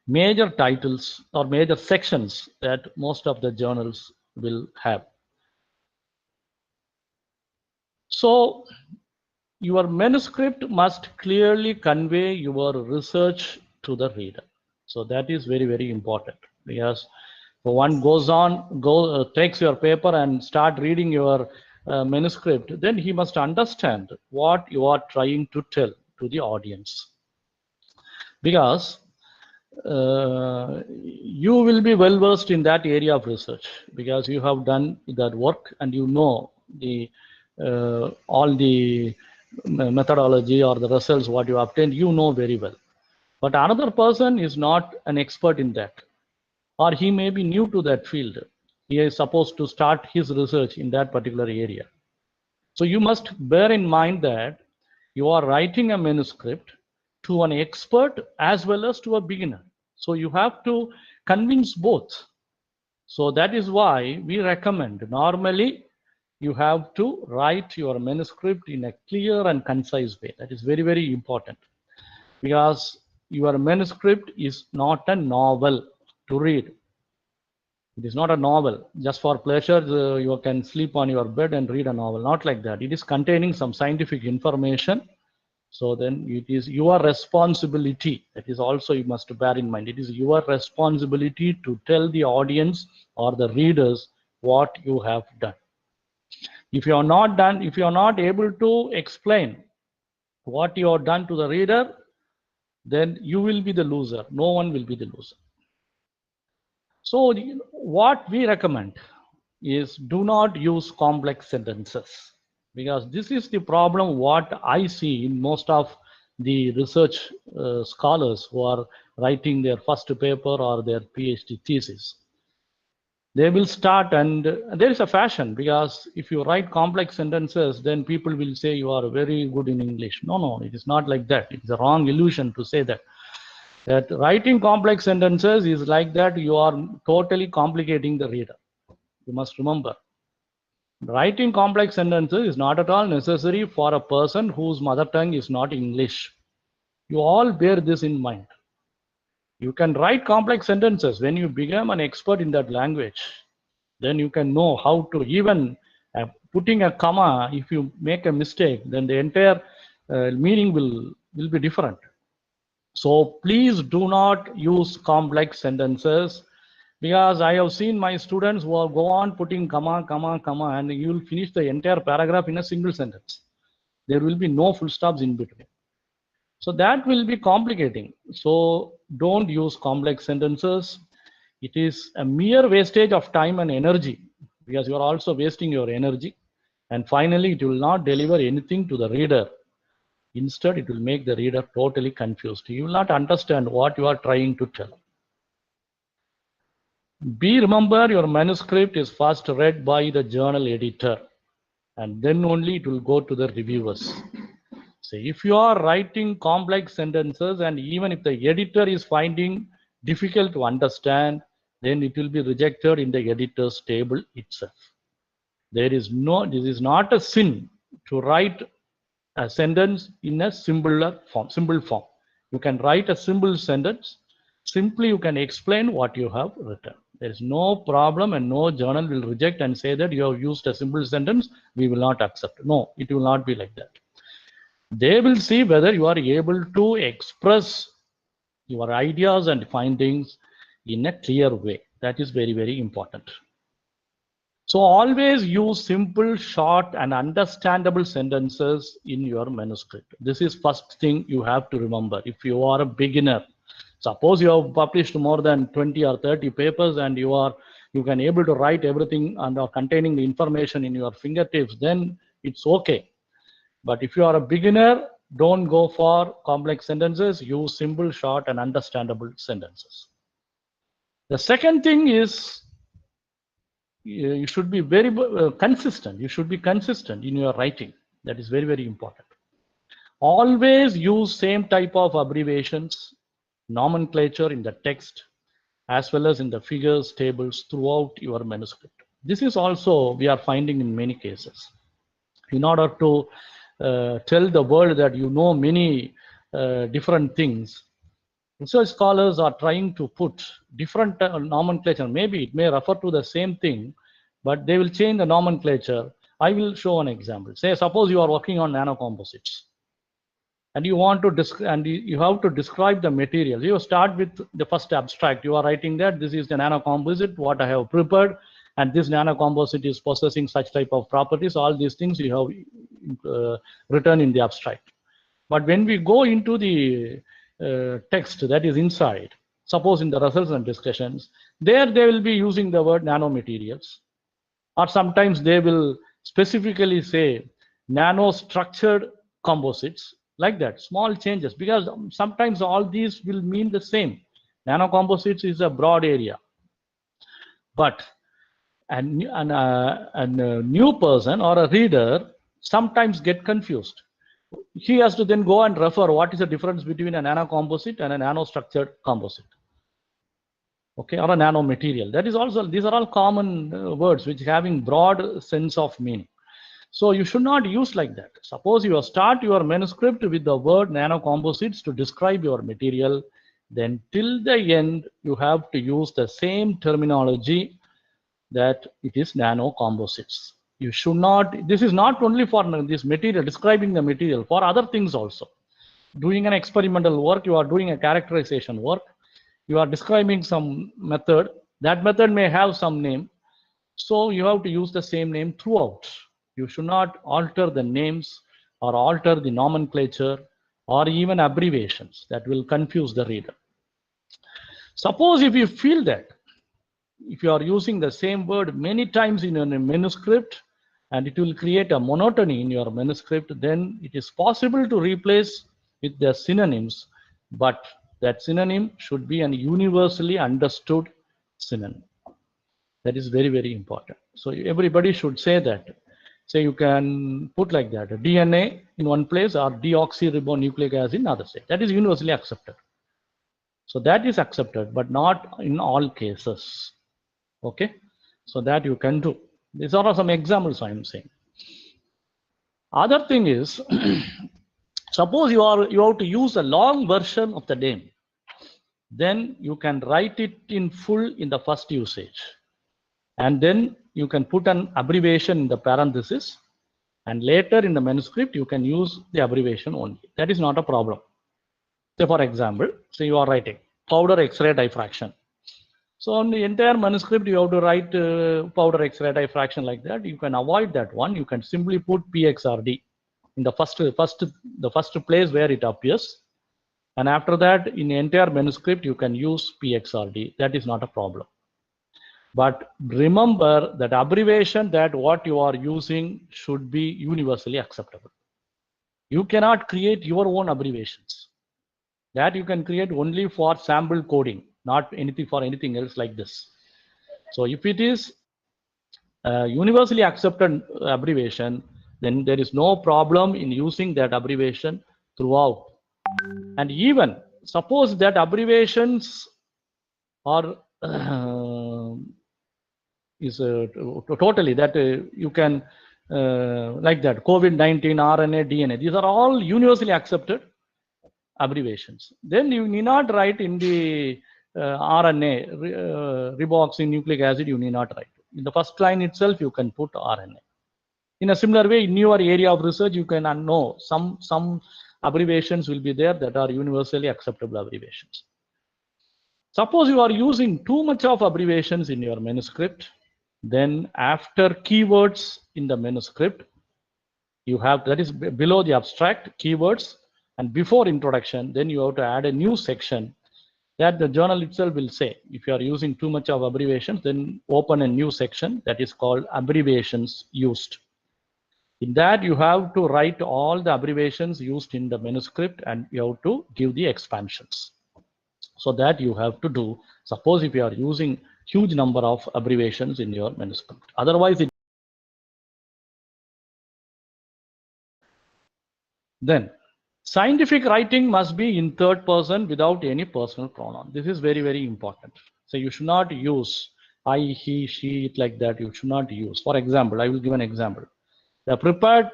major titles or major sections that most of the journals will have. So your manuscript must clearly convey your research to the reader. So that is very, very important, because if one takes your paper and start reading your manuscript, then he must understand what you are trying to tell to the audience. Because you will be well versed in that area of research, because you have done that work and you know the all the methodology or the results what you obtained, you know very well. But another person is not an expert in that, or he may be new to that field. He is supposed to start his research in that particular area. So you must bear in mind that you are writing a manuscript to an expert as well as to a beginner. So you have to convince both. So that is why we recommend, normally you have to write your manuscript in a clear and concise way. That is very, very important, because your manuscript is not a novel to read. It is not a novel just for pleasure. You can sleep on your bed and read a novel. Not like that. It is containing some scientific information. So then it is your responsibility. That is also you must bear in mind. It is your responsibility to tell the audience or the readers what you have done. If you are not done, if you are not able to explain what you have done to the reader, then you will be the loser. No one will be the loser. So what we recommend is do not use complex sentences, because this is the problem what I see in most of the research scholars who are writing their first paper or their PhD thesis. They will start, and there is a fashion, because if you write complex sentences, then people will say you are very good in English. No, it is not like that. It is a wrong illusion to say that. That writing complex sentences is like that you are totally complicating the reader. You must remember, writing complex sentences is not at all necessary for a person whose mother tongue is not English. You all bear this in mind. You can write complex sentences. When you become an expert in that language, then you can know how to even putting a comma. If you make a mistake, then the entire meaning will be different. So please do not use complex sentences. Because I have seen my students who will go on putting comma, comma, comma, and you will finish the entire paragraph in a single sentence. There will be no full stops in between. So that will be complicating. So don't use complex sentences. It is a mere wastage of time and energy, because you are also wasting your energy. And finally, it will not deliver anything to the reader. Instead, it will make the reader totally confused. He will not understand what you are trying to tell. Remember, your manuscript is first read by the journal editor, and then only it will go to the reviewers. So if you are writing complex sentences, and even if the editor is finding difficult to understand, then it will be rejected in the editor's table itself. This is not a sin to write a sentence in a simple form. You can write a simple sentence. Simply you can explain what you have written. There is no problem, and no journal will reject and say that you have used a simple sentence, we will not accept. No, it will not be like that. They will see whether you are able to express your ideas and findings in a clear way. That is very, very important. So always use simple, short, and understandable sentences in your manuscript. This is first thing you have to remember. If you are a beginner, suppose you have published more than 20 or 30 papers, and you can able to write everything and are containing the information in your fingertips, then it's okay. But if you are a beginner, don't go for complex sentences. Use simple, short, and understandable sentences. The second thing is, you should be very consistent. You should be consistent in your writing. That is very, very important. Always use same type of abbreviations, nomenclature in the text, as well as in the figures, tables throughout your manuscript. This is also we are finding in many cases. In order to tell the world that you know many different things, research scholars are trying to put different nomenclature. Maybe it may refer to the same thing, but they will change the nomenclature. I will show an example. Say, suppose you are working on nanocomposites, and you want to you have to describe the material. You start with the first abstract. You are writing that this is the nanocomposite, what I have prepared, and this nanocomposite is possessing such type of properties. All these things you have written in the abstract. But when we go into the text that is inside, suppose in the results and discussions, they will be using the word nanomaterials, or sometimes they will specifically say nanostructured composites, like that. Small changes, because sometimes all these will mean the same. Nanocomposites is a broad area, but a new person or a reader sometimes get confused. He has to then go and refer what is the difference between a nanocomposite and a nanostructured composite, okay, or a nanomaterial. That is also, these are all common words which having broad sense of meaning. So you should not use like that. Suppose you start your manuscript with the word nanocomposites to describe your material, then till the end you have to use the same terminology that it is nanocomposites. You should not, this is not only for this material, describing the material, for other things also. Doing an experimental work, you are doing a characterization work, you are describing some method, that method may have some name, so you have to use the same name throughout. You should not alter the names or alter the nomenclature or even abbreviations. That will confuse the reader. Suppose if you feel that if you are using the same word many times in a manuscript and it will create a monotony in your manuscript, then it is possible to replace with the synonyms, but that synonym should be an universally understood synonym. That is very, very important. So everybody should say that. Say you can put like that, DNA in one place or deoxyribonucleic acid in another state. That is universally accepted. So that is accepted, but not in all cases. Okay, so that you can do. These are some examples I am saying. Other thing is, suppose you have to use a long version of the name, then you can write it in full in the first usage, and then you can put an abbreviation in the parenthesis, and later in the manuscript you can use the abbreviation only. That is not a problem. Say for example, say you are writing powder X-ray diffraction. So on the entire manuscript, you have to write powder X-ray fraction like that. You can avoid that one. You can simply put PXRD in the first place where it appears. And after that, in the entire manuscript, you can use PXRD. That is not a problem. But remember that abbreviation that what you are using should be universally acceptable. You cannot create your own abbreviations. That you can create only for sample coding, not anything for anything else like this. So if it is universally accepted abbreviation, then there is no problem in using that abbreviation throughout. And even suppose that abbreviations are totally that you can like that COVID-19, RNA, DNA. These are all universally accepted abbreviations. Then you need not write in the RNA, riboxynucleic acid, you need not write. In the first line itself, you can put RNA. In a similar way, in your area of research, you can know some abbreviations will be there that are universally acceptable abbreviations. Suppose you are using too much of abbreviations in your manuscript, then after keywords in the manuscript, you have, that is below the abstract, keywords, and before introduction, then you have to add a new section that the journal itself will say. If you are using too much of abbreviations, then open a new section that is called abbreviations used. In that, you have to write all the abbreviations used in the manuscript and you have to give the expansions. So that you have to do, suppose if you are using huge number of abbreviations in your manuscript. Otherwise, then scientific writing must be in third person without any personal pronoun. This is very, very important. So you should not use I, he, she, it like that. You should not use. For example, I will give an example. The prepared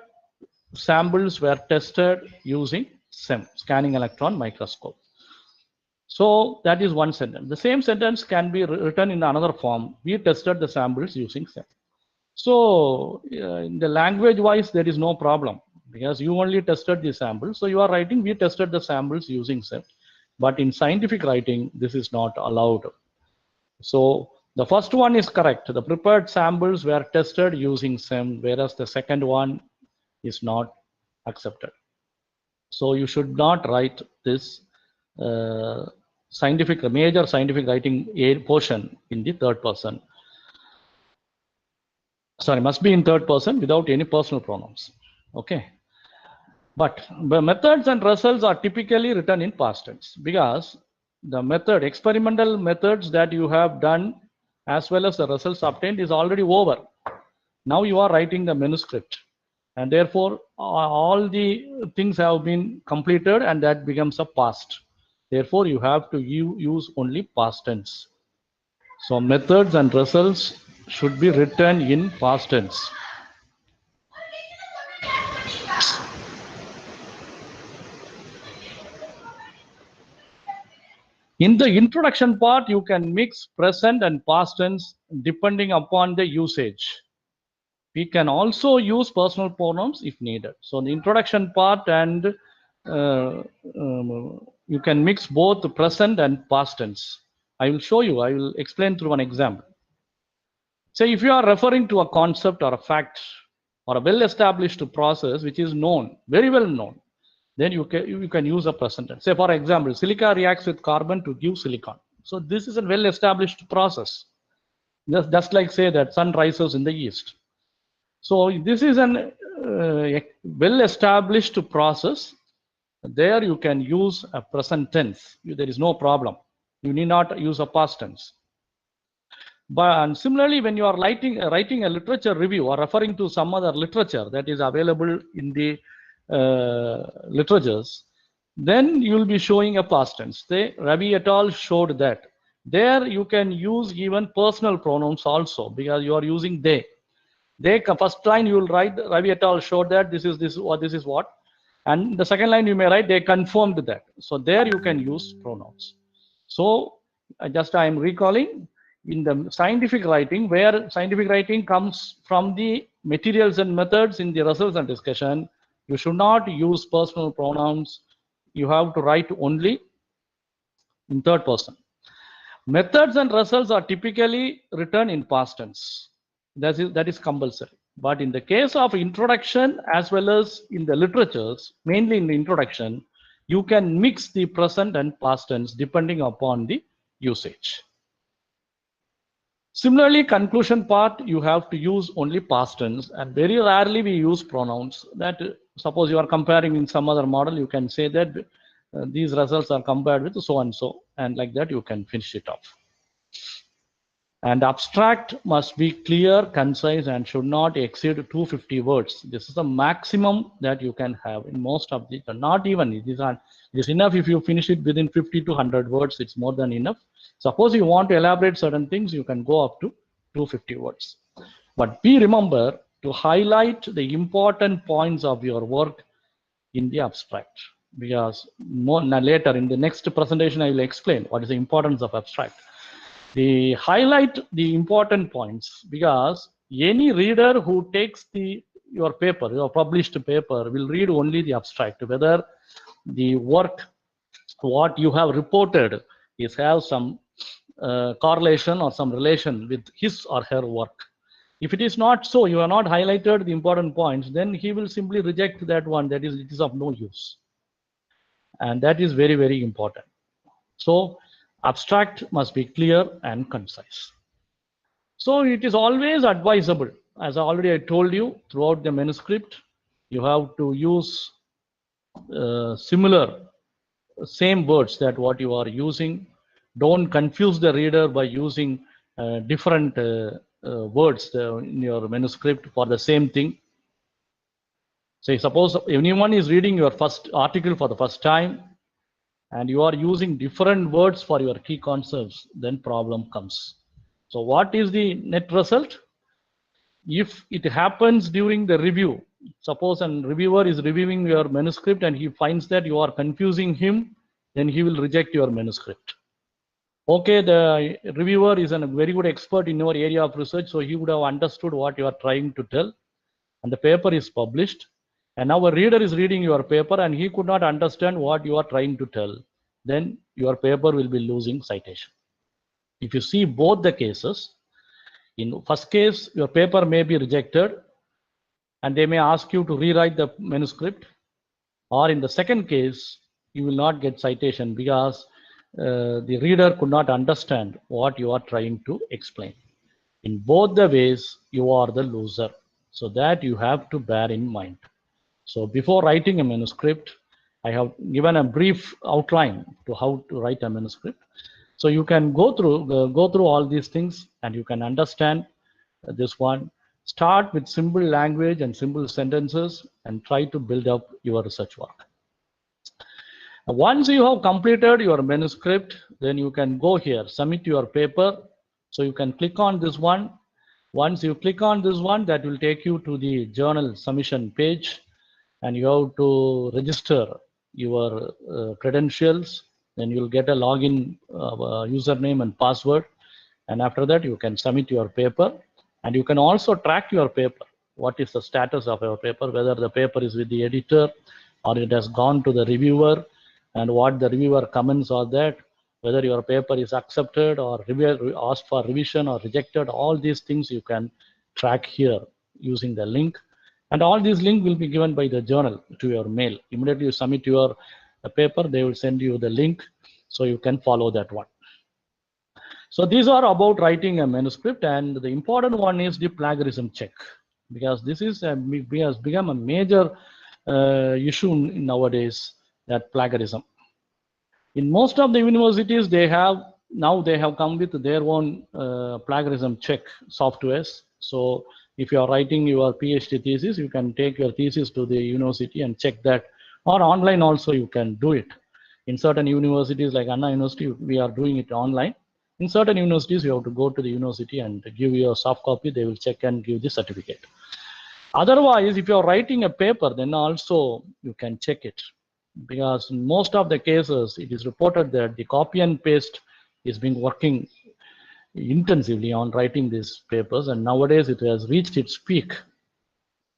samples were tested using SEM, scanning electron microscope. So that is one sentence. The same sentence can be written in another form. We tested the samples using SEM. So in the language wise, there is no problem because you only tested the samples. So you are writing, we tested the samples using SEM. But in scientific writing, this is not allowed. So the first one is correct. The prepared samples were tested using SEM, whereas the second one is not accepted. So you should not write this major scientific writing portion in the third person. Sorry, must be in third person without any personal pronouns. Okay. But the methods and results are typically written in past tense because the method, experimental methods that you have done as well as the results obtained is already over. Now you are writing the manuscript and therefore all the things have been completed and that becomes a past. Therefore, you have to use only past tense. So methods and results should be written in past tense. In the introduction part, you can mix present and past tense depending upon the usage. We can also use personal pronouns if needed. So the introduction part and you can mix both the present and past tense. I will show you, I will explain through an example. Say if you are referring to a concept or a fact or a well-established process which is known, very well known, then you can use a present tense. Say for example, silica reacts with carbon to give silicon. So this is a well-established process. Just like say that sun rises in the east. So this is an well-established process. There you can use a present tense. There is no problem. You need not use a past tense. But similarly, when you are writing a literature review or referring to some other literature that is available in the literatures, then you will be showing a past tense. Ravi et al. Showed that. There you can use even personal pronouns also because you are using they. First line you will write Ravi et al. Showed that this is what. And the second line you may write they confirmed that. So there you can use pronouns. So I am recalling in the scientific writing, where scientific writing comes from the materials and methods in the results and discussion, you should not use personal pronouns. You have to write only in third person. Methods and results are typically written in past tense. That is compulsory. But in the case of introduction as well as in the literatures, mainly in the introduction, you can mix the present and past tense depending upon the usage. Similarly, conclusion part, you have to use only past tense, and very rarely we use pronouns. That suppose you are comparing in some other model, you can say that these results are compared with so and so, and like that you can finish it off. And abstract must be clear, concise, and should not exceed 250 words. This is the maximum that you can have in most of the, not even, it is enough if you finish it within 50 to 100 words, it's more than enough. Suppose you want to elaborate certain things, you can go up to 250 words. But be remember to highlight the important points of your work in the abstract, because later in the next presentation, I will explain what is the importance of abstract. They highlight the important points, because any reader who takes your paper, your published paper, will read only the abstract, whether the work, what you have reported, has some correlation or some relation with his or her work. If it is not so, you have not highlighted the important points, then he will simply reject that one, that is, it is of no use. And that is very, very important. So abstract must be clear and concise. So it is always advisable, as I already told you, throughout the manuscript, you have to use same words that what you are using. Don't confuse the reader by using different words in your manuscript for the same thing. Say, suppose anyone is reading your first article for the first time, and you are using different words for your key concepts, then problem comes. So what is the net result? If it happens during the review, suppose a reviewer is reviewing your manuscript and he finds that you are confusing him, then he will reject your manuscript. Okay, the reviewer is a very good expert in your area of research, so he would have understood what you are trying to tell, and the paper is published. And now a reader is reading your paper and he could not understand what you are trying to tell, then your paper will be losing citation. If you see both the cases, in first case, your paper may be rejected and they may ask you to rewrite the manuscript, or in the second case, you will not get citation because the reader could not understand what you are trying to explain. In both the ways, you are the loser. So that you have to bear in mind. So before writing a manuscript, I have given a brief outline to how to write a manuscript. So you can go through all these things and you can understand this one. Start with simple language and simple sentences and try to build up your research work. Once you have completed your manuscript, then you can go here, submit your paper. So you can click on this one. Once you click on this one, that will take you to the journal submission page, and you have to register your credentials. Then you'll get a login username and password. And after that, you can submit your paper, and you can also track your paper. What is the status of your paper, whether the paper is with the editor or it has gone to the reviewer, and what the reviewer comments are that, whether your paper is accepted or asked for revision or rejected. All these things you can track here using the link. And all these links will be given by the journal to your mail. Immediately you submit your paper, they will send you the link, so you can follow that one. So these are about writing a manuscript, and the important one is the plagiarism check, because this has become a major issue nowadays, that plagiarism. In most of the universities, they have come with their own plagiarism check softwares. So if you are writing your PhD thesis, you can take your thesis to the university and check that, or online also you can do it. In certain universities like Anna University, we are doing it online. In certain universities, you have to go to the university and give your soft copy. They will check and give the certificate. Otherwise, if you are writing a paper, then also you can check it, because in most of the cases, it is reported that the copy and paste is being working intensively on writing these papers, and nowadays it has reached its peak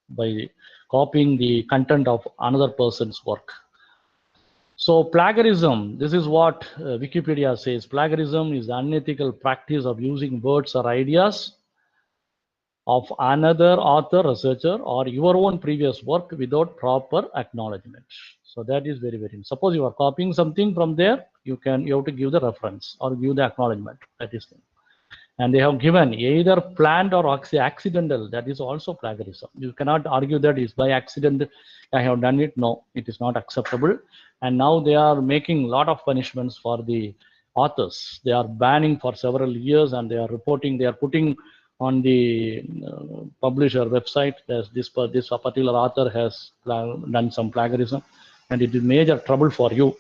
by copying the content of another person's work. So plagiarism, this is what Wikipedia says. Plagiarism is the unethical practice of using words or ideas of another author, researcher, or your own previous work without proper acknowledgement. So that is very, very. Suppose you are copying something from there, you have to give the reference or give the acknowledgement. That is thing. And they have given either planned or accidental. That is also plagiarism. You cannot argue that is by accident I have done it. No, it is not acceptable. And now they are making a lot of punishments for the authors. They are banning for several years, and they are reporting. They are putting on the publisher website that this particular author has done some plagiarism, and it is major trouble for you.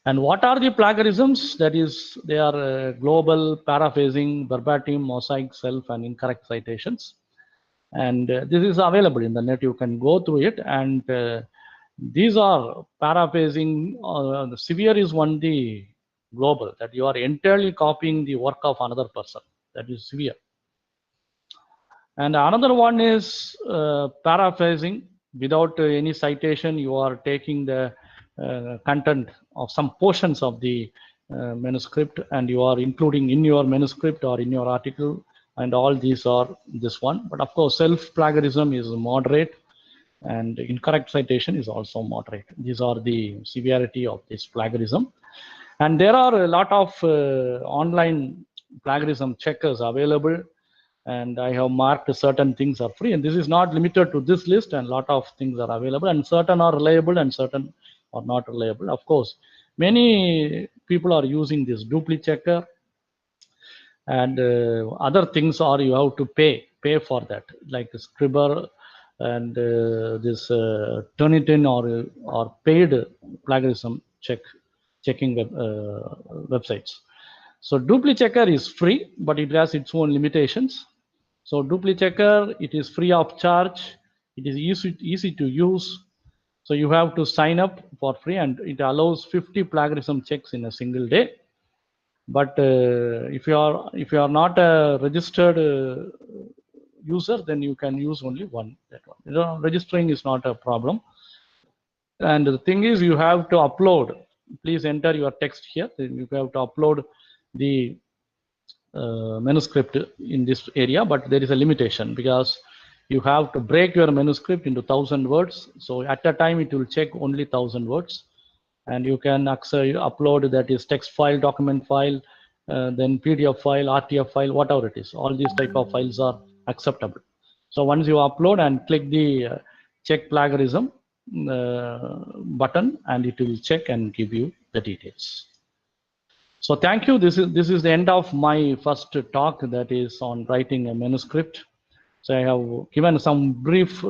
And what are the plagiarisms? That is, they are global, paraphrasing, verbatim, mosaic, self, and incorrect citations. And this is available in the net. You can go through it. And these are paraphrasing. The severe is one, the global, that you are entirely copying the work of another person. That is severe. And another one is paraphrasing without any citation. You are taking the content of some portions of the manuscript, and you are including in your manuscript or in your article, and all these are this one. But of course, self-plagiarism is moderate, and incorrect citation is also moderate. These are the severity of this plagiarism. And there are a lot of online plagiarism checkers available, and I have marked certain things are free, and this is not limited to this list, and a lot of things are available, and certain are reliable and certain are not reliable. Of course, many people are using this duplicate checker, and other things are you have to pay for that, like Scribber and this Turnitin or paid plagiarism checking websites. So duplicate checker is free, but it has its own limitations. So duplicate checker, it is free of charge. It is easy to use. So you have to sign up for free, and it allows 50 plagiarism checks in a single day. But if you are not a registered user, then you can use only one. That one. You know, registering is not a problem. And the thing is, you have to upload. Please enter your text here. You have to upload the manuscript in this area, but there is a limitation because you have to break your manuscript into 1,000 words. So at a time it will check only 1,000 words, and you can upload, that is text file, document file, then PDF file, RTF file, whatever it is. All these type of files are acceptable. So once you upload and click the check plagiarism button, and it will check and give you the details. So thank you. This is the end of my first talk, that is on writing a manuscript. So I have given some brief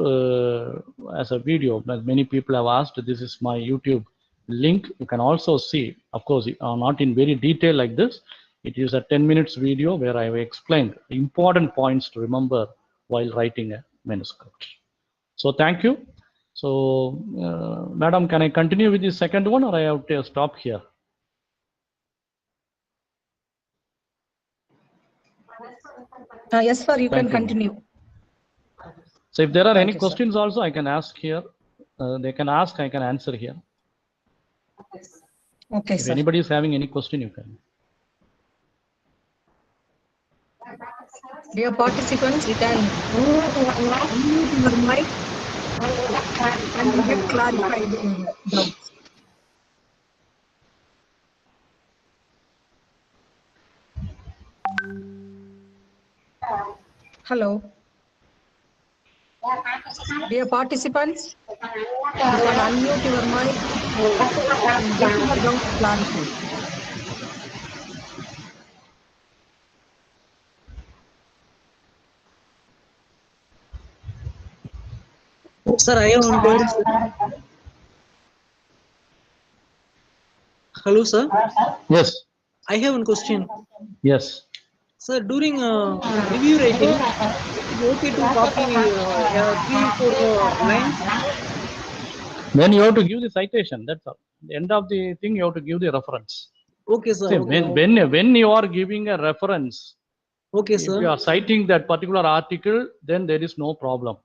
as a video, but many people have asked. This is my YouTube link. You can also see, of course, not in very detail like this. It is a 10 minutes video where I have explained important points to remember while writing a manuscript. So thank you. So, Madam, can I continue with the second one, or I have to stop here? Yes, sir, you Thank can continue. So if there are any you, questions also, I can ask here. They can ask, I can answer here. Okay, If sir. anybody is having any question, you can. Dear participants, you can unmute your mic and get clarified doubts. Hello. Dear participants, you can unmute your mic and get your doubts clarified. Sir, I have one question. Hello, sir. Yes. I have one question. Yes. Sir, during review writing, it is okay to copy 3-4 lines. Then you have to give the citation. That's all. At the end of the thing, you have to give the reference. Okay, sir. See, Okay. when you are giving a reference, Okay, if sir. you are citing that particular article, then there is no problem.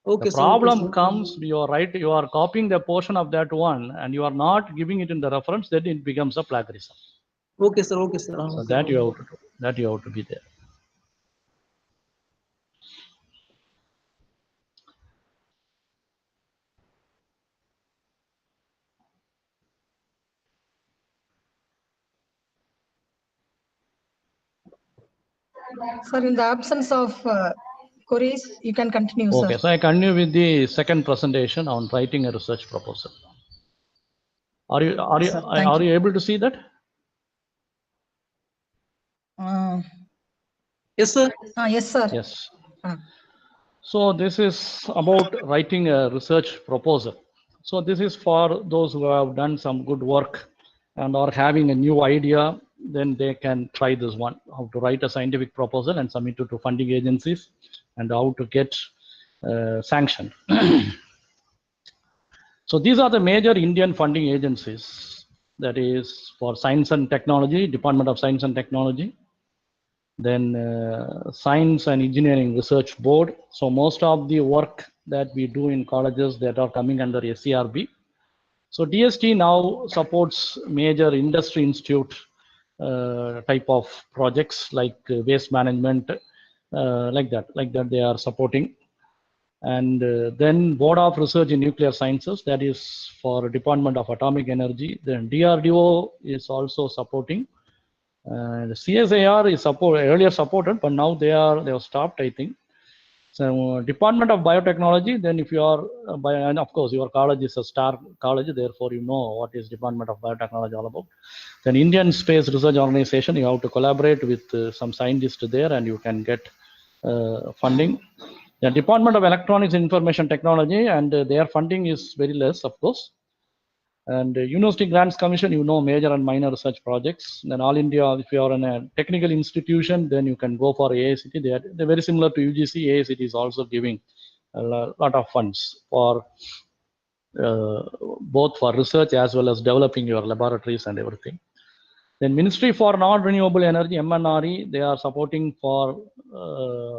Okay, The sir. problem Okay, comes, you are right, you are copying the portion of that one and you are not giving it in the reference, then it becomes a plagiarism. sir. Okay, sir. Okay, sir. So Okay. that you have to do, that you have to be there. Sir, in the absence of queries, you can continue, Okay, sir. so I continue with the second presentation on writing a research proposal. Are you Sir, thank you. able to see that? Yes, sir. Yes, sir. Yes. Ah. So this is about writing a research proposal. So this is for those who have done some good work and are having a new idea, then they can try this one, how to write a scientific proposal and submit it to funding agencies and how to get sanctioned. So these are the major Indian funding agencies. That is for Science and Technology, Department of Science and Technology, then Science and Engineering Research Board. So most of the work that we do in colleges that are coming under SERB. So DST now supports major industry institute type of projects like waste management, like that they are supporting. And then Board of Research in Nuclear Sciences, that is for Department of Atomic Energy. Then DRDO is also supporting. The CSIR is earlier supported, but now they have stopped, I think. So Department of Biotechnology, then if you are, and of course your college is a star college, therefore you know what is Department of Biotechnology all about. Then Indian Space Research Organization, you have to collaborate with some scientists there and you can get funding. The Department of Electronics and Information Technology, and their funding is very less, of course. And University Grants Commission, you know, major and minor research projects. Then All India, if you are in a technical institution, then you can go for AICT. They're very similar to UGC. AICT is also giving a lot of funds for both for research as well as developing your laboratories and everything. Then Ministry for Non-Renewable Energy, MNRE, they are supporting for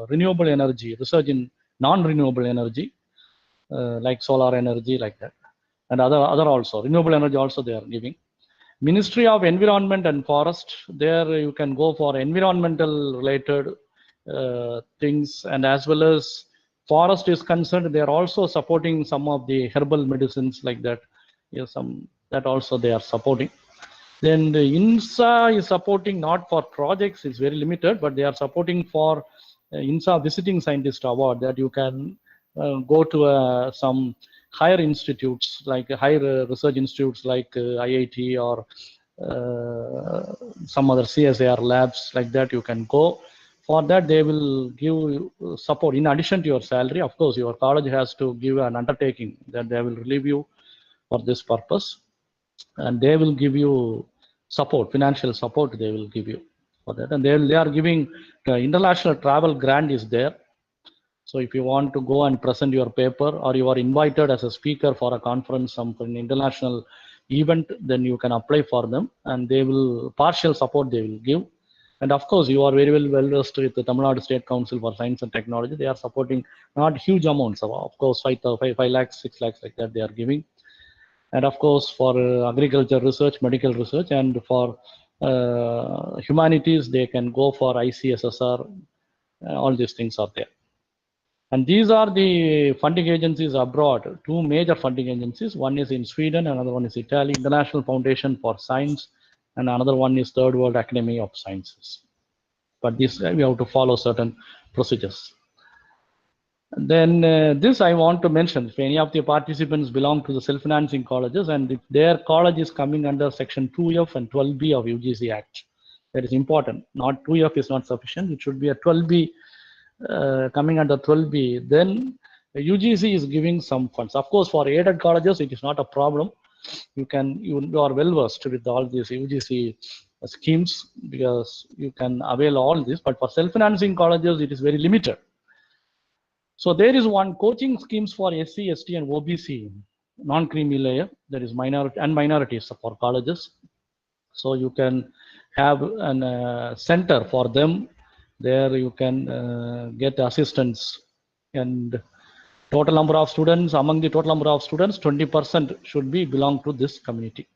renewable energy, research in non-renewable energy, like solar energy, like that. And other also, renewable energy also they are giving. Ministry of Environment and Forest, there you can go for environmental related things, and as well as forest is concerned, they are also supporting some of the herbal medicines like that. Yes, that also they are supporting. Then the INSA is supporting not for projects, it's very limited, but they are supporting for INSA Visiting Scientist Award, that you can go to some higher institutes, like higher research institutes like IIT or some other CSIR labs like that. You can go. For that, they will give you support in addition to your salary. Of course, your college has to give an undertaking that they will relieve you for this purpose, and they will give you support, financial support they will give you for that. And they are giving international travel grant is there. So if you want to go and present your paper, or you are invited as a speaker for a conference, some international event, then you can apply for them, and they will partial support they will give. And of course, you are very well versed with the Tamil Nadu State Council for Science and Technology. They are supporting not huge amounts, of course, 5 lakhs, 6 lakhs like that they are giving. And of course, for agriculture research, medical research, and for humanities, they can go for ICSSR. All these things are there. And these are the funding agencies abroad, two major funding agencies. One is in Sweden, another one is Italy, International Foundation for Science, and another one is Third World Academy of Sciences. But this we have to follow certain procedures. Then this I want to mention, if any of the participants belong to the self-financing colleges, and if their college is coming under section 2F and 12B of UGC Act, that is important. Not 2F is not sufficient, it should be a 12B coming under 12B, then UGC is giving some funds. Of course, for aided colleges, it is not a problem. You are well versed with all these UGC schemes, because you can avail all this, but for self-financing colleges, it is very limited. So there is one coaching schemes for SC, ST and OBC, non-creamy layer, that is minority and minorities for colleges. So you can have a center for them. There you can get assistance and Total number of students, among the total number of students, 20% should be belong to this community.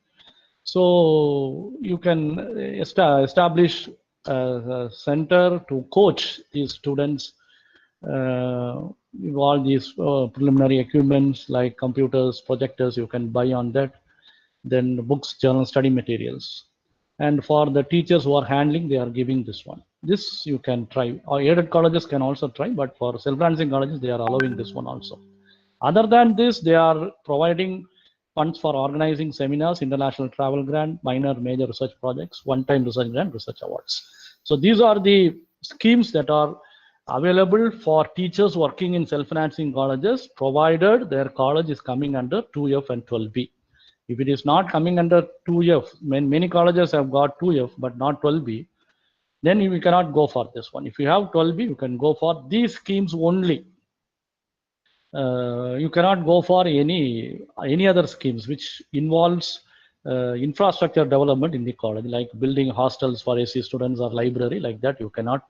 So you can establish a center to coach these students, all these preliminary equipments like computers, projectors, you can buy on that, then books, journal, study materials. And for the teachers who are handling, they are giving this one. This you can try, or aided colleges can also try, but for self-financing colleges, they are allowing this one also. Other than this, they are providing funds for organizing seminars, international travel grant, minor, major research projects, one-time research grant, research awards. So these are the schemes that are available for teachers working in self-financing colleges, provided their college is coming under 2F and 12B. If it is not coming under 2F, many colleges have got 2F, but not 12B, then you cannot go for this one. If you have 12B, you can go for these schemes only. You cannot go for any other schemes which involves infrastructure development in the college, like building hostels for AC students or library, like that you cannot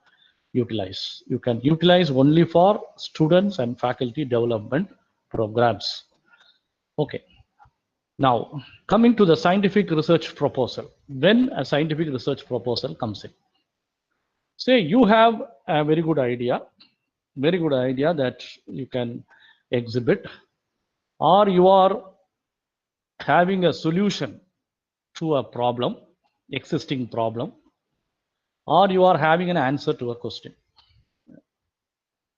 utilize. You can utilize only for students and faculty development programs. Okay. Now, coming to the scientific research proposal. When a scientific research proposal comes in, say you have a very good idea that you can exhibit, or you are having a solution to a problem, existing problem, or you are having an answer to a question.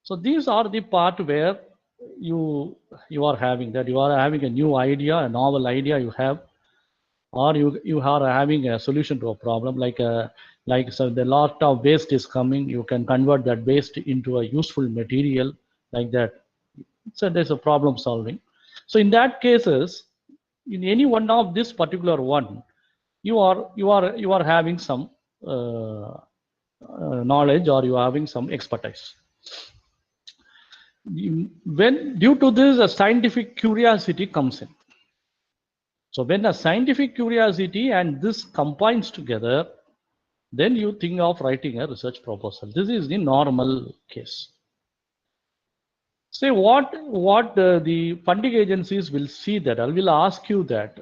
So these are the part where you are having that, you are having a new idea, a novel idea you have, or you are having a solution to a problem, like so the lot of waste is coming, you can convert that waste into a useful material, like that. So there's a problem solving. So in that cases, in any one of this particular one, you are having some knowledge, or you are having some expertise. When due to this, a scientific curiosity comes in. So when a scientific curiosity and this combines together, then you think of writing a research proposal. This is the normal case. Say what the funding agencies will see that, I will ask you that.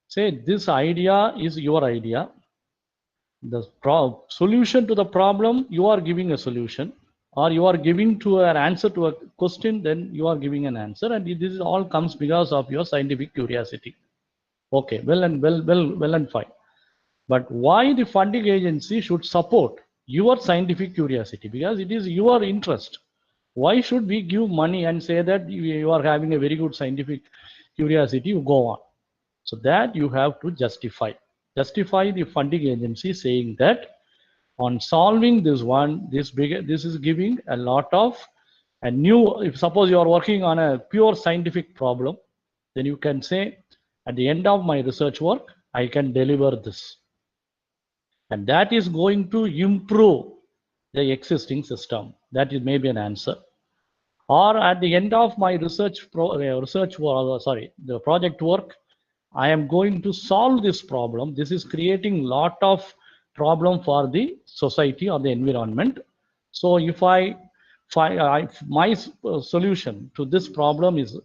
Say this idea is your idea. The solution to the problem, you are giving a solution, or you are giving to an answer to a question, then you are giving an answer, and this all comes because of your scientific curiosity. Okay, well and fine. But why the funding agency should support your scientific curiosity? Because it is your interest. Why should we give money and say that you are having a very good scientific curiosity, you go on? So that you have to justify the funding agency, saying that on solving this one, this is giving a lot of a new, if suppose you are working on a pure scientific problem, then you can say at the end of my research work, I can deliver this. And that is going to improve the existing system. That is maybe an answer. Or at the end of my the project work, I am going to solve this problem. This is creating lot of problem for the society or the environment. So if my solution to this problem is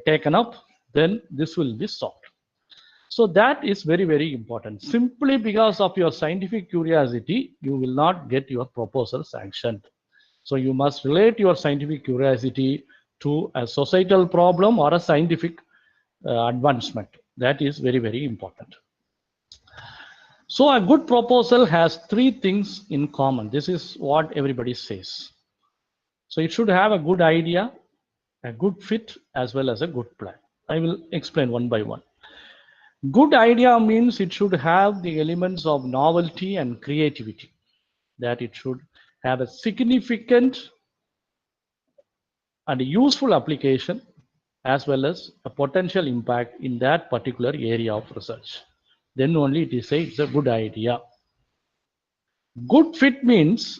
taken up, then this will be solved. So that is very, very important. Simply because of your scientific curiosity, you will not get your proposal sanctioned. So you must relate your scientific curiosity to a societal problem or a scientific advancement. That is very, very important. So a good proposal has three things in common. This is what everybody says. So it should have a good idea, a good fit, as well as a good plan. I will explain one by one. Good idea means it should have the elements of novelty and creativity, that it should have a significant and useful application, as well as a potential impact in that particular area of research. Then only it is it's a good idea. Good fit means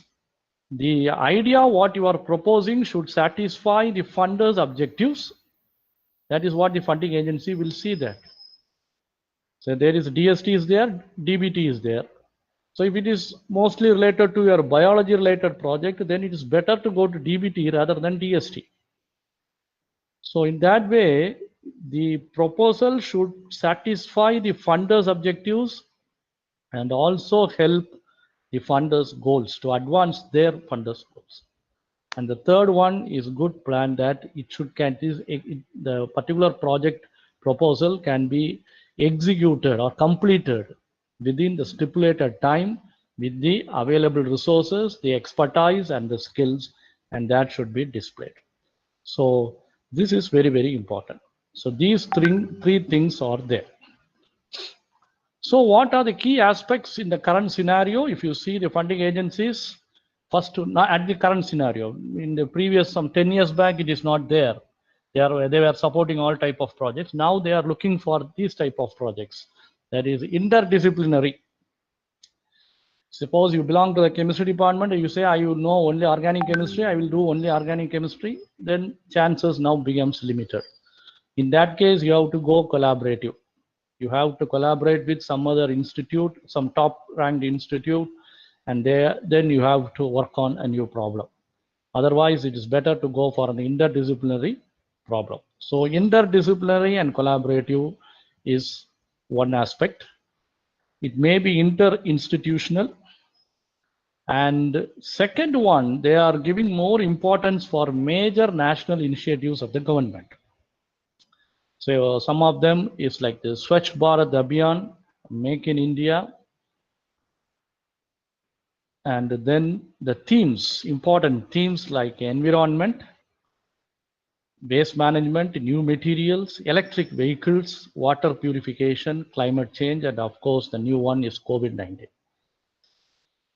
the idea what you are proposing should satisfy the funder's objectives. That is what the funding agency will see that. So there is DST is there, DBT is there. So if it is mostly related to your biology related project, then it is better to go to DBT rather than DST. So in that way, the proposal should satisfy the funders' objectives and also help the funders' goals to advance their funders' goals. And the third one is good plan that it should the particular project proposal can be executed or completed within the stipulated time with the available resources, the expertise and the skills, and that should be displayed. So this is very, very important. So these three things are there. So what are the key aspects in the current scenario? If you see the funding agencies, first at the current scenario, in the previous some 10 years back, it is not there. They were supporting all type of projects. Now they are looking for these type of projects. That is interdisciplinary. Suppose you belong to the chemistry department and you say, I will know only organic chemistry, I will do only organic chemistry, then chances now becomes limited. In that case, you have to go collaborative. You have to collaborate with some other institute, some top ranked institute, and then you have to work on a new problem. Otherwise, it is better to go for an interdisciplinary problem. So interdisciplinary and collaborative is one aspect. It may be inter-institutional. And second one, they are giving more importance for major national initiatives of the government. So some of them is like the Swachh Bharat Abhiyan, Make in India, and then the themes, important themes like environment, waste management, new materials, electric vehicles, water purification, climate change, and of course the new one is COVID-19.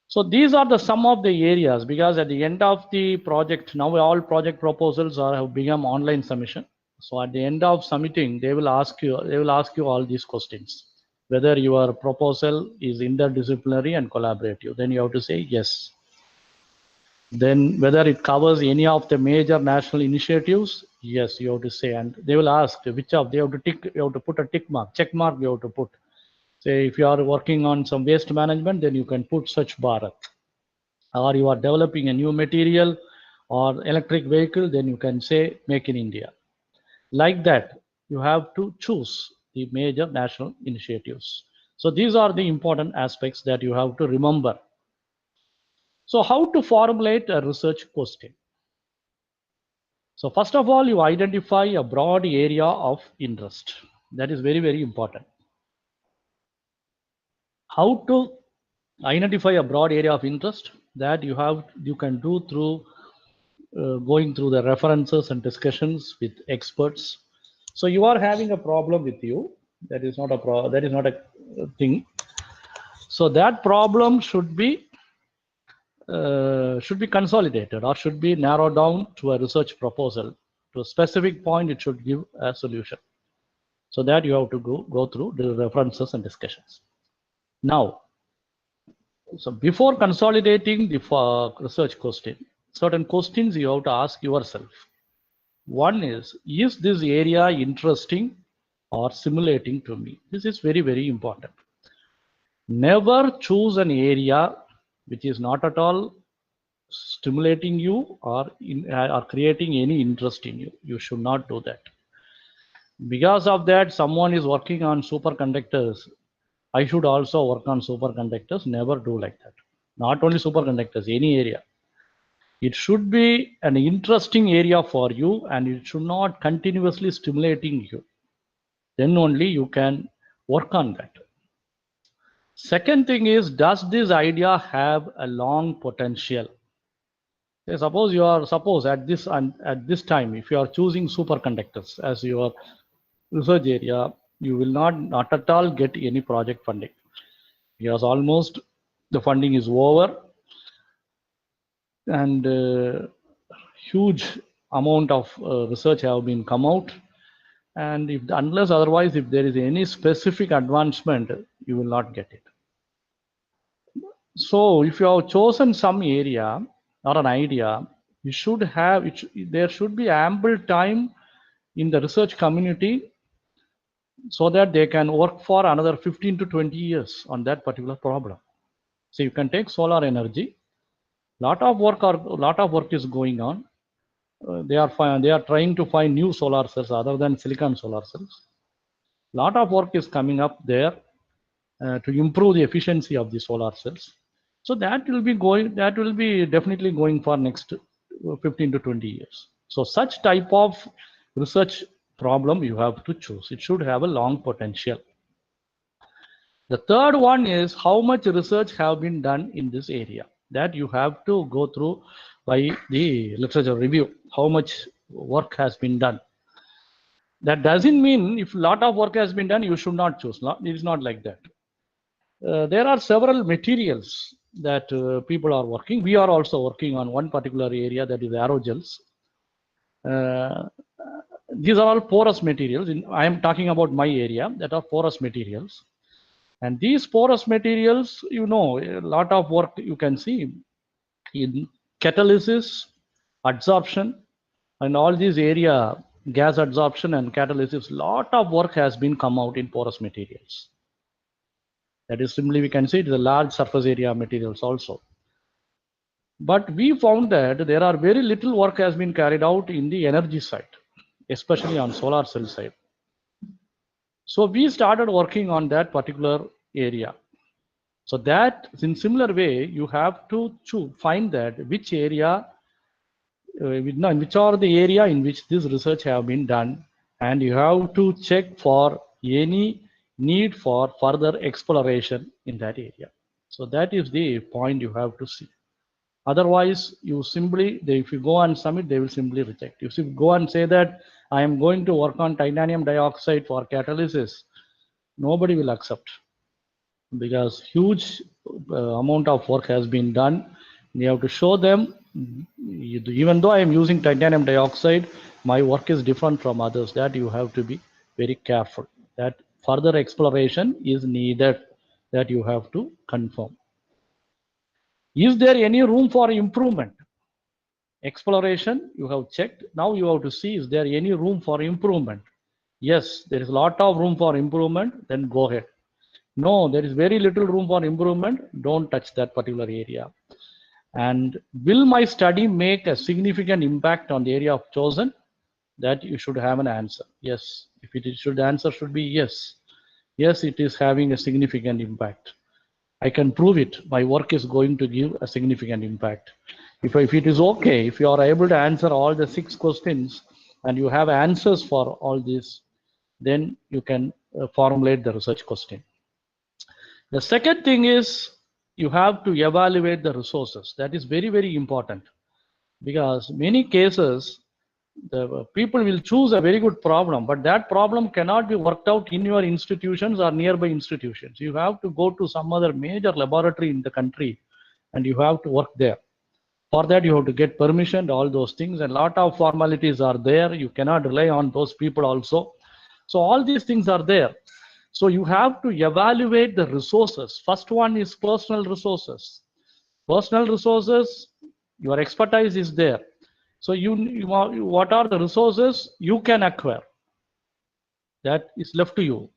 So these are some of the areas, because at the end of the project, now all project proposals have become online submission. So at the end of submitting, they will ask you all these questions, whether your proposal is interdisciplinary and collaborative. Then you have to say yes. Then whether it covers any of the major national initiatives, yes, you have to say. And they will ask which of, they have to tick, you have to put a tick mark, check mark you have to put. Say if you are working on some waste management, then you can put Swachh Bharat. Or you are developing a new material or electric vehicle, then you can say Make in India. Like that, you have to choose the major national initiatives. So these are the important aspects that you have to remember. So how to formulate a research question? So first of all, you identify a broad area of interest. That is very, very important. How to identify a broad area of interest? That you can do through going through the references and discussions with experts. So you are having a problem with you. That is not a thing. So that problem should be consolidated or should be narrowed down to a research proposal. To a specific point, it should give a solution. So that you have to go through the references and discussions. Now, so before consolidating the research question, certain questions you have to ask yourself. One is this area interesting or stimulating to me? This is very, very important. Never choose an area which is not at all stimulating you or creating any interest in you. You should not do that. Because of that, someone is working on superconductors. I should also work on superconductors. Never do like that. Not only superconductors, any area. It should be an interesting area for you and it should not continuously stimulating you. Then only you can work on that. Second thing is, does this idea have a long potential? Say, suppose at this time, if you are choosing superconductors as your research area, you will not at all get any project funding, because almost the funding is over and huge amount of research have been come out, and unless otherwise if there is any specific advancement, you will not get it. So if you have chosen some area or an idea, you should have there should be ample time in the research community so that they can work for another 15 to 20 years on that particular problem. So you can take solar energy. Lot of work is going on, they are trying to find new solar cells other than silicon solar cells. Lot of work is coming up there to improve the efficiency of the solar cells. So that will be definitely going for next 15 to 20 years. So such type of research problem you have to choose. It should have a long potential. The third one is how much research have been done in this area. That you have to go through by the literature review. How much work has been done. That doesn't mean if a lot of work has been done, you should not choose. It is not like that. There are several materials that people are working. We are also working on one particular area, that is aerogels. These are all porous materials. I am talking about my area, that are porous materials. And these porous materials, a lot of work you can see in catalysis, adsorption, and all these area, gas adsorption and catalysis, lot of work has been come out in porous materials. That is simply, we can say it is a large surface area materials also. But we found that there are very little work has been carried out in the energy side, especially on solar cell side. So we started working on that particular area. So that in similar way, you have to find that which area, which are the area in which this research have been done, and you have to check for any need for further exploration in that area. So that is the point you have to see. Otherwise, you simply, if you go and submit, they will simply reject. If you go and say that I am going to work on titanium dioxide for catalysis, nobody will accept, because huge amount of work has been done. You have to show them, even though I am using titanium dioxide, my work is different from others. That you have to be very careful. That further exploration is needed, that you have to confirm. Is there any room for improvement? Exploration, you have checked. Now you have to see, is there any room for improvement? Yes, there is a lot of room for improvement, then go ahead. No, there is very little room for improvement, don't touch that particular area. And will my study make a significant impact on the area of chosen? That you should have an answer. Yes, if it should, answer should be yes. Yes, it is having a significant impact. I can prove it. My work is going to give a significant impact. If it is okay, if you are able to answer all the 6 questions and you have answers for all this, then you can formulate the research question. The second thing is you have to evaluate the resources. That is very, very important, because many cases the people will choose a very good problem, but that problem cannot be worked out in your institutions or nearby institutions. You have to go to some other major laboratory in the country and you have to work there. For that, you have to get permission, all those things, and a lot of formalities are there. You cannot rely on those people also. So all these things are there. So you have to evaluate the resources. First one is personal resources. Personal resources, your expertise is there. So what are the resources you can acquire? That is left to you.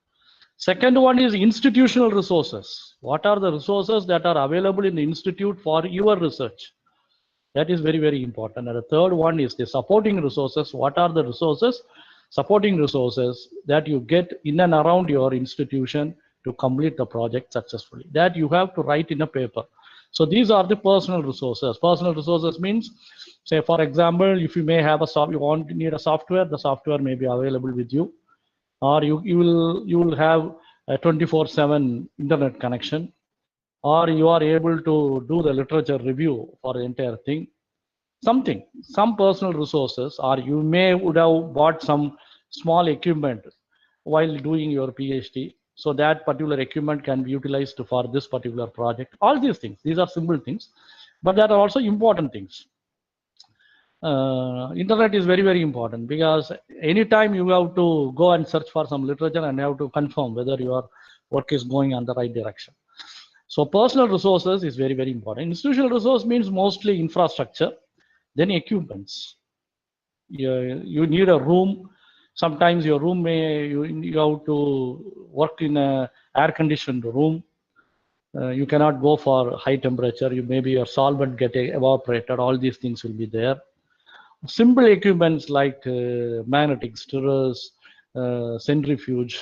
Second one is institutional resources. What are the resources that are available in the institute for your research? That is very, very important. And the third one is the supporting resources. What are the resources, supporting resources that you get in and around your institution to complete the project successfully? That you have to write in a paper. So these are the personal resources. Personal resources means, say for example, if you may have need a software, the software may be available with you, or you will have a 24/7 internet connection, or you are able to do the literature review for the entire thing. Some personal resources, or you would have bought some small equipment while doing your PhD. So that particular equipment can be utilized for this particular project. All these things, these are simple things, but there are also important things. Internet is very, very important, because anytime you have to go and search for some literature and you have to confirm whether your work is going in the right direction. So personal resources is very, very important. Institutional resource means mostly infrastructure, then equipments. You need a room. Sometimes your room you have to work in a air-conditioned room. You cannot go for high temperature. Maybe your solvent get evaporated. All these things will be there. simple equipments like magnetic stirrers, centrifuge.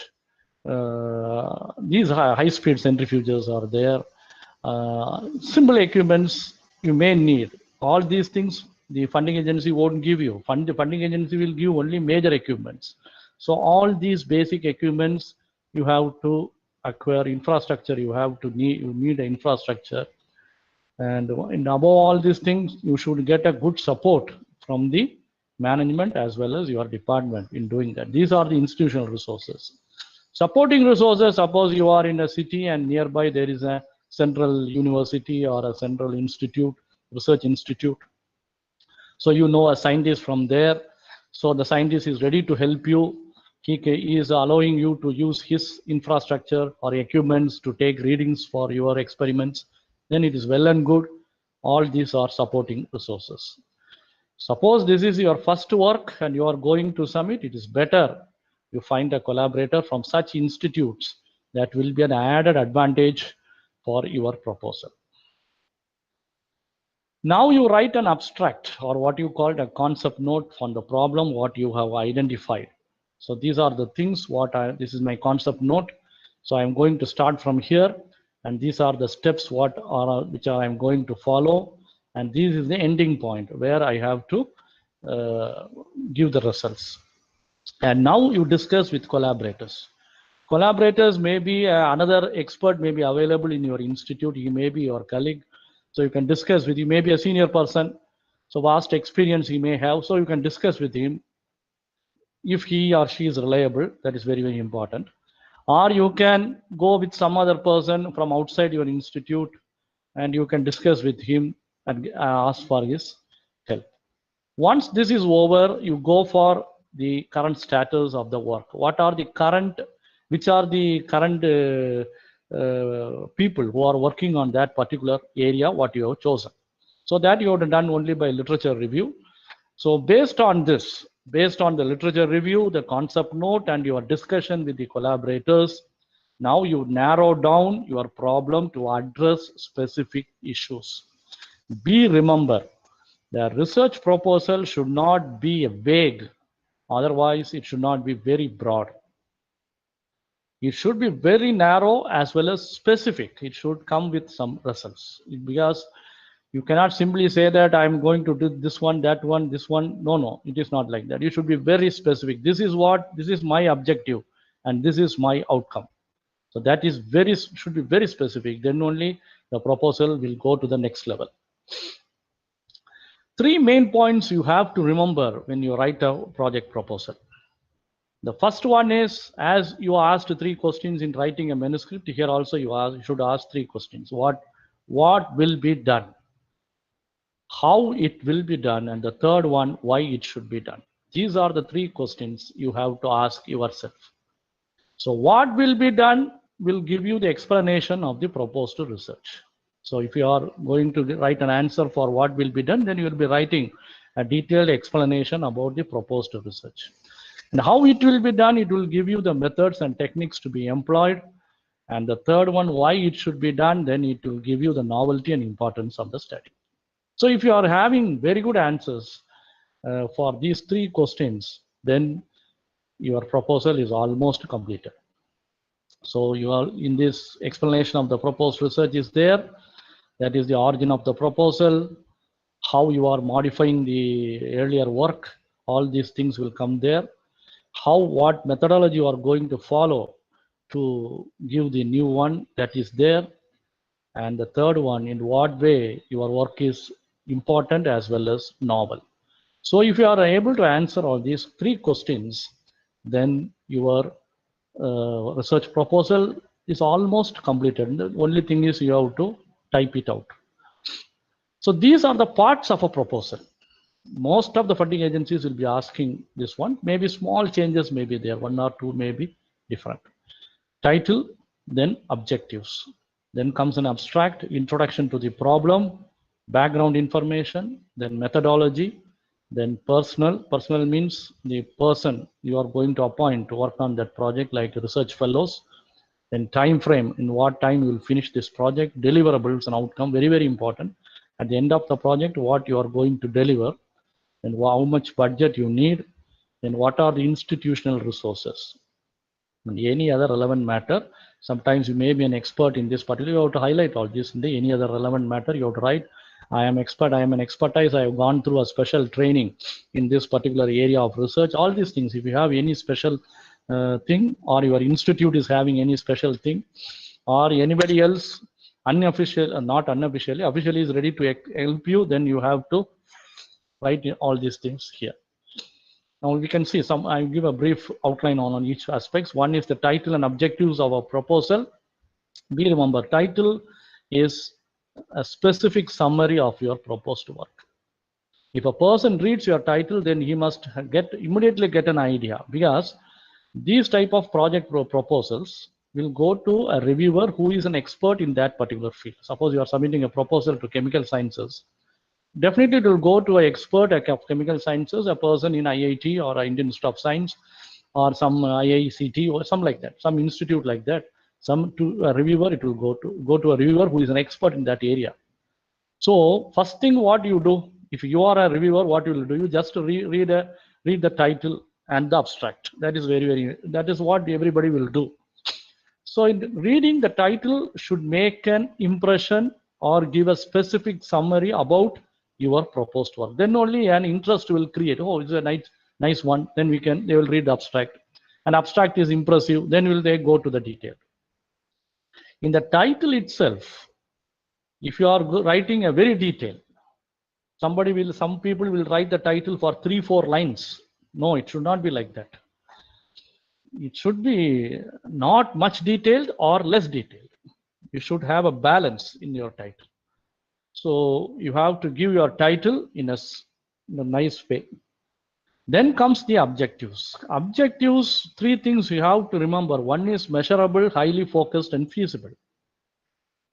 These high-speed centrifuges are there. Simple equipments you may need. All these things the funding agency won't give you. The funding agency will give only major equipments. So all these basic equipments you have to acquire. Infrastructure you have to need. You need the infrastructure. And above all these things, you should get a good support from the management as well as your department in doing that. These are the institutional resources. Supporting resources, suppose you are in a city and nearby there is a central university or a central institute, research institute. So you know a scientist from there. So the scientist is ready to help you. He is allowing you to use his infrastructure or equipments to take readings for your experiments. Then it is well and good. All these are supporting resources. Suppose this is your first work and you are going to submit, it is better you find a collaborator from such institutes. That will be an added advantage for your proposal. Now you write an abstract or what you call a concept note on the problem what you have identified. So these are the things this is my concept note. So I'm going to start from here, and these are the steps which I'm going to follow, and this is the ending point where I have to give the results. And now you discuss with collaborators. Collaborators may be another expert may be available in your institute. He may be your colleague. So you can discuss with him, maybe a senior person. So vast experience he may have. So you can discuss with him if he or she is reliable. That is very, very important. Or you can go with some other person from outside your institute and you can discuss with him and ask for his help. Once this is over, you go for the current status of the work. Which are the current people who are working on that particular area, what you have chosen. So that you have done only by literature review. So based on this, based on the literature review, the concept note and your discussion with the collaborators, now you narrow down your problem to address specific issues. Remember, the research proposal should not be vague. Otherwise, it should not be very broad. It should be very narrow as well as specific. It should come with some results, because you cannot simply say that I'm going to do this one, that one, this one. No, it is not like that. You should be very specific. This is my objective and this is my outcome. So that is should be very specific. Then only the proposal will go to the next level. 3 main points you have to remember when you write a project proposal. The first one is, as you asked 3 questions in writing a manuscript, here also you should ask 3 questions. What will be done? How it will be done? And the third one, why it should be done? These are the 3 questions you have to ask yourself. So what will be done will give you the explanation of the proposed research. So if you are going to write an answer for what will be done, then you will be writing a detailed explanation about the proposed research. And how it will be done, it will give you the methods and techniques to be employed. And the third one, why it should be done, then it will give you the novelty and importance of the study. So if you are having very good answers for these 3 questions, then your proposal is almost completed. So you are in this explanation of the proposed research is there. That is the origin of the proposal, how you are modifying the earlier work. All these things will come there. What methodology you are going to follow to give the new one, that is there. And the third one, in what way your work is important as well as novel. So if you are able to answer all these 3 questions, then your research proposal is almost completed. The only thing is you have to type it out. So these are the parts of a proposal. Most of the funding agencies will be asking this one. Maybe small changes may be there, 1 or 2 may be different. Title, then objectives. Then comes an abstract, introduction to the problem, background information, then methodology, then personnel. Personnel means the person you are going to appoint to work on that project, like research fellows. Then time frame, in what time you will finish this project, deliverables and outcome, very, very important. At the end of the project, what you are going to deliver. then how much budget you need, then what are the institutional resources, and any other relevant matter. Sometimes you may be an expert in this particular, you have to highlight all this in the any other relevant matter. You have to write, I am expert, I am an expertise, I have gone through a special training in this particular area of research. All these things, if you have any special thing, or your institute is having any special thing, or anybody else unofficial, not unofficially, officially is ready to help you, then you have to write all these things here. Now we can see some, I give a brief outline on each aspects. One is the title and objectives of a proposal. Be remember, title is a specific summary of your proposed work. If a person reads your title, then he must immediately get an idea, because these type of project proposals will go to a reviewer who is an expert in that particular field. Suppose you are submitting a proposal to chemical sciences, definitely it will go to an expert of chemical sciences, a person in IIT or Indian Institute of Science or some IICT or some like that, some institute like that. Some to a reviewer, it will go to a reviewer who is an expert in that area. So first thing what you do, if you are a reviewer, what you will do, you just read the title and the abstract. That is that is what everybody will do. So in reading the title should make an impression or give a specific summary about your proposed work. Then only an interest will create. Oh, it's a nice one. Then they will read the abstract. An abstract is impressive. Then they go to the detail. In the title itself, if you are writing a very detailed, some people will write the title for 3-4 lines. No, it should not be like that. It should be not much detailed or less detailed. You should have a balance in your title. So you have to give your title in a nice way. Then comes the objectives. Objectives, 3 things you have to remember. One is measurable, highly focused, and feasible.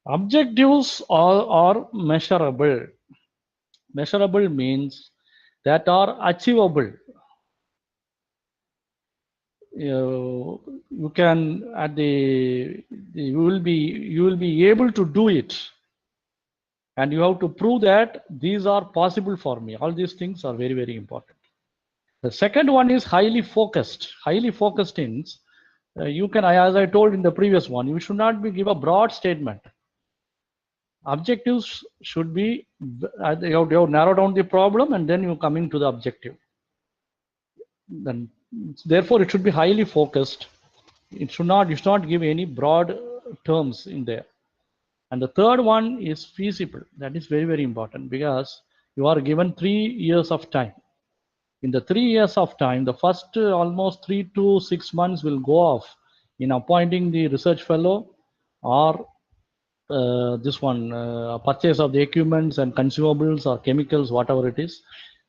Objectives are measurable. Measurable means that are achievable. You can you will be able to do it, and you have to prove that these are possible for me. All these things are very important. The second one is highly focused. Highly focused means you can, as I told in the previous one, you should not give a broad statement. Objectives should be, you have narrow down the problem and then you come into the objective. Then therefore it should be highly focused. You should not give any broad terms in there. And the third one is feasible. That is very important, because you are given 3 years of time. In the 3 years of time, the first almost 3 to 6 months will go off in appointing the research fellow, or purchase of the equipments and consumables or chemicals, whatever it is,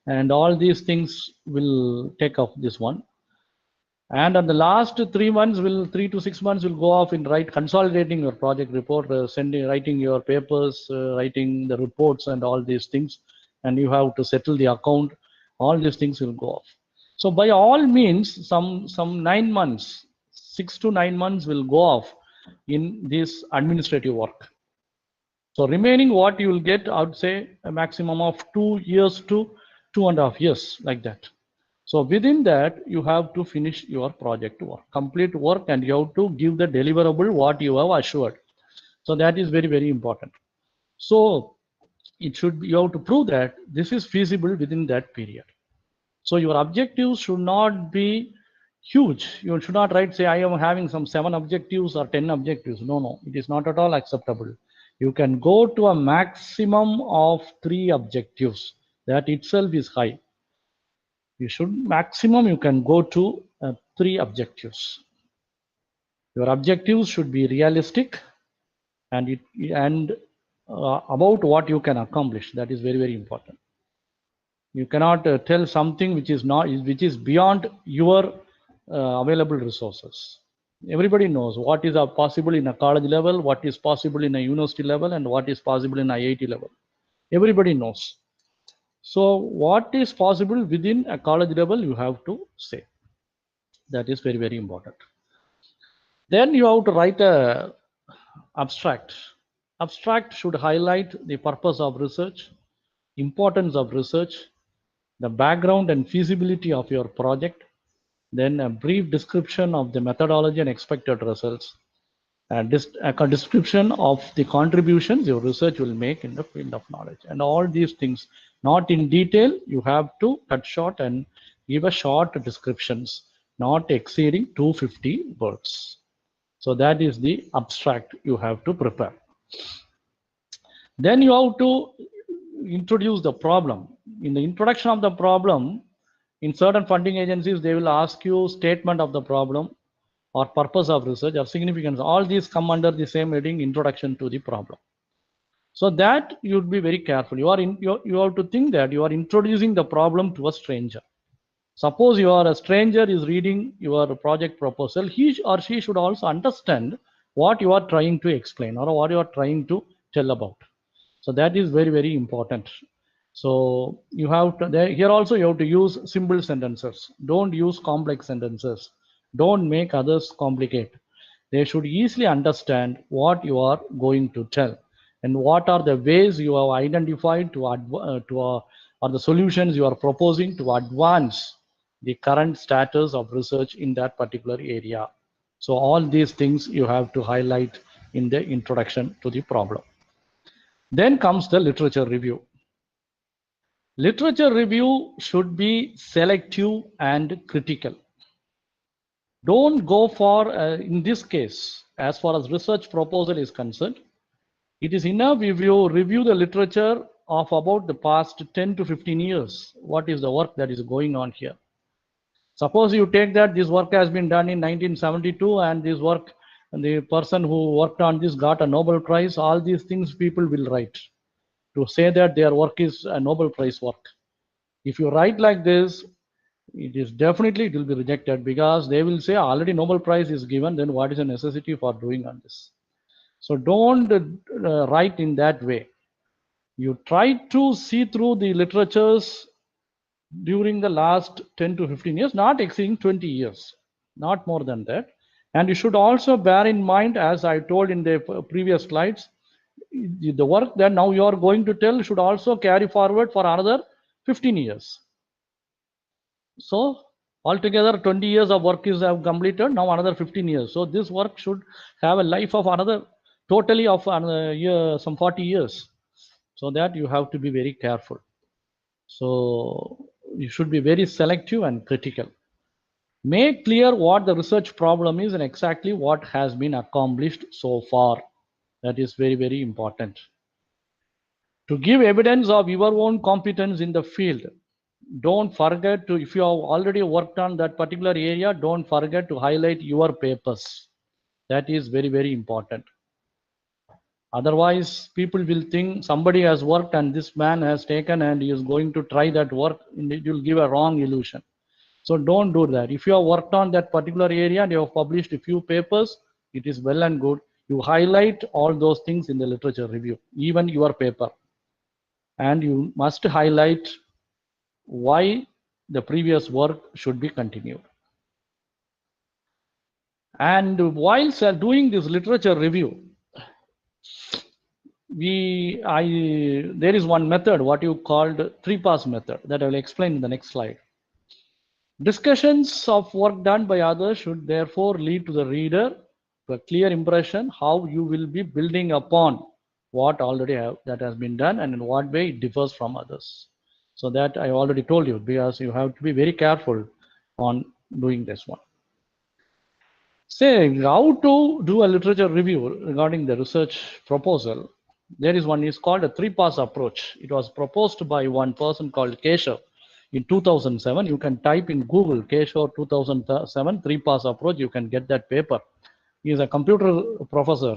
and all these things will take off this one. And on the last 3 to 6 months will go off in consolidating your project report, writing your papers, writing the reports and all these things, and you have to settle the account. All these things will go off. So by all means, some 9 months, 6 to 9 months will go off in this administrative work. So remaining what you will get, I would say a maximum of 2 years to 2.5 years, like that. So within that, you have to finish your project work, complete work, and you have to give the deliverable what you have assured. So that is very important. So you have to prove that this is feasible within that period. So your objectives should not be huge. You should not write, say, I am having some 7 objectives or 10 objectives. No, it is not at all acceptable. You can go to a maximum of 3 objectives. That itself is high. You can go to 3 objectives. Your objectives should be realistic and about what you can accomplish. That is very important. You cannot tell something which is beyond your available resources. Everybody knows what is possible in a college level, what is possible in a university level, and what is possible in IIT level. Everybody knows. So what is possible within a college level, you have to say. That is very important. Then you have to write a abstract. Abstract should highlight the purpose of research, importance of research, the background and feasibility of your project, then a brief description of the methodology and expected results, a description of the contributions your research will make in the field of knowledge. And all these things, not in detail, you have to cut short and give a short descriptions, not exceeding 250 words. So that is the abstract you have to prepare. Then you have to introduce the problem. In the introduction of the problem, in certain funding agencies, they will ask you statement of the problem or purpose of research or significance. All these come under the same heading, introduction to the problem. So that you would be very careful. You have to think that you are introducing the problem to a stranger. Suppose a stranger is reading your project proposal, he or she should also understand what you are trying to explain or what you are trying to tell about. So that is very, very important. So you have to, here also you have to use simple sentences. Don't use complex sentences. Don't make others complicate. They should easily understand what you are going to tell and what are the ways you have identified or the solutions you are proposing to advance the current status of research in that particular area. So all these things you have to highlight in the introduction to the problem. Then comes the literature review. Literature review should be selective and critical. Don't go for, in this case, as far as research proposal is concerned, it is enough if you review the literature of about the past 10 to 15 years. What is the work that is going on here? Suppose you take that this work has been done in 1972 and this work, and the person who worked on this got a Nobel Prize. All these things people will write to say that their work is a Nobel Prize work. If you write like this, it will be rejected because they will say already Nobel Prize is given, then what is the necessity for doing on this? So don't write in that way. You try to see through the literatures during the last 10 to 15 years, not exceeding 20 years, not more than that. And you should also bear in mind, as I told in the previous slides, the work that now you are going to tell should also carry forward for another 15 years. So altogether 20 years of work is completed, now another 15 years. So this work should have a life of another, totally of another year, some 40 years. So that you have to be very careful. So you should be very selective and critical. Make clear what the research problem is and exactly what has been accomplished so far. That is very, very important. To give evidence of your own competence in the field, don't forget to, if you have already worked on that particular area, don't forget to highlight your papers. That is very, very important. Otherwise, people will think somebody has worked and this man has taken and he is going to try that work, and it will give a wrong illusion. So don't do that. If you have worked on that particular area and you have published a few papers, it is well and good. You highlight all those things in the literature review, even your paper. And you must highlight why the previous work should be continued. And while doing this literature review, there is one method, what you called 3-pass method, that I will explain in the next slide. Discussions of work done by others should therefore lead to the reader to a clear impression how you will be building upon what already that has been done and in what way it differs from others. So that I already told you, because you have to be very careful on doing this one. Say how to do a literature review regarding the research proposal. There is one is called a 3-pass approach. It was proposed by one person called Keshav in 2007. You can type in Google Keshav 2007 3-pass approach. You can get that paper. He is a computer professor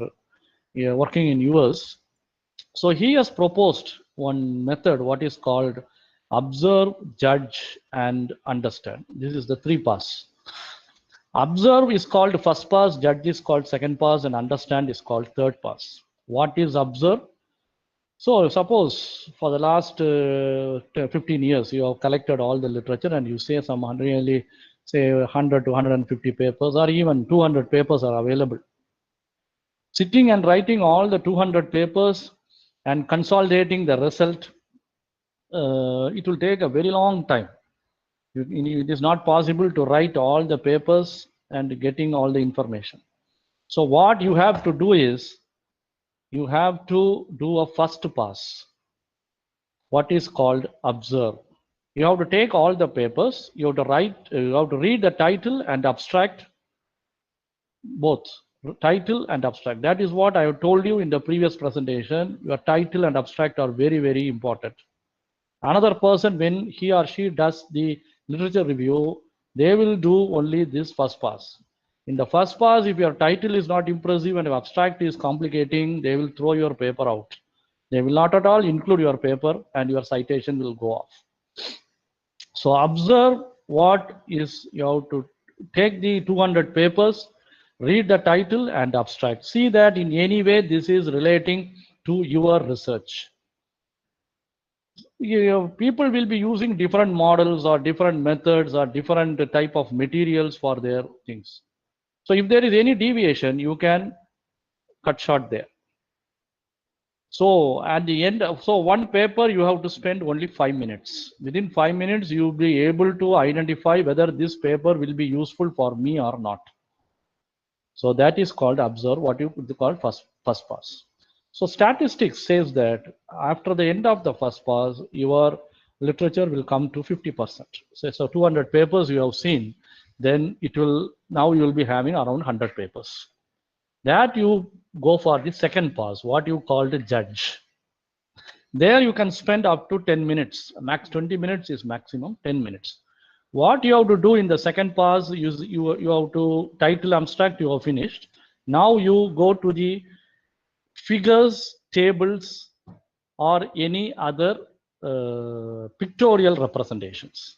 working in US. So he has proposed one method, what is called observe, judge, and understand. This is the 3-pass. Observe is called first pass, judge is called second pass, and understand is called third pass. What is observe? So suppose for the last 15 years, you have collected all the literature and you say some really say 100 to 150 papers or even 200 papers are available. Sitting and writing all the 200 papers and consolidating the result it will take a very long time. It is not possible to write all the papers and getting all the information. So what you have to do is, you have to do a first pass, what is called observe. You have to take all the papers, you have to write, you have to read the title and abstract, both title and abstract. That is what I have told you in the previous presentation. Your title and abstract are very, very important. Another person, when he or she does the literature review, they will do only this first pass. In the first pass, if your title is not impressive and your abstract is complicating, they will throw your paper out. They will not at all include your paper and your citation will go off. So observe what is, you have to take the 200 papers, read the title and abstract. See that in any way this is relating to your research. People will be using different models or different methods or different type of materials for their things. So if there is any deviation, you can cut short there. So at the end of, so one paper you have to spend only 5 minutes. Within 5 minutes, you will be able to identify whether this paper will be useful for me or not. So that is called observe, what you could call first pass. So statistics says that after the end of the first pass, your literature will come to 50%. So 200 papers you have seen, then it will, now you will be having around 100 papers. That you go for the second pass, what you call the judge. There you can spend up to 10 minutes, max 20 minutes is maximum, 10 minutes. What you have to do in the second pass, you have to title abstract, you have finished. Now you go to the figures, tables, or any other pictorial representations.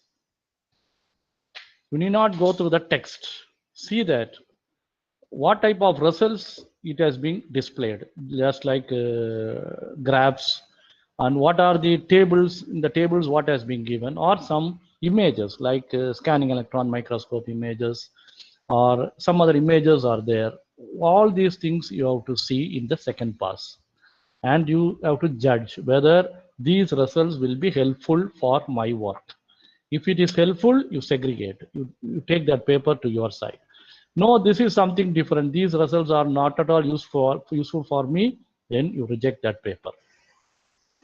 You need not go through the text. See that what type of results it has been displayed, just like graphs, and what are the tables, in the tables what has been given, or some images like scanning electron microscope images, or some other images are there. All these things you have to see in the second pass, and you have to judge whether these results will be helpful for my work. If it is helpful, you segregate, you take that paper to your side. No, this is something different, these results are not at all useful for me, then you reject that paper.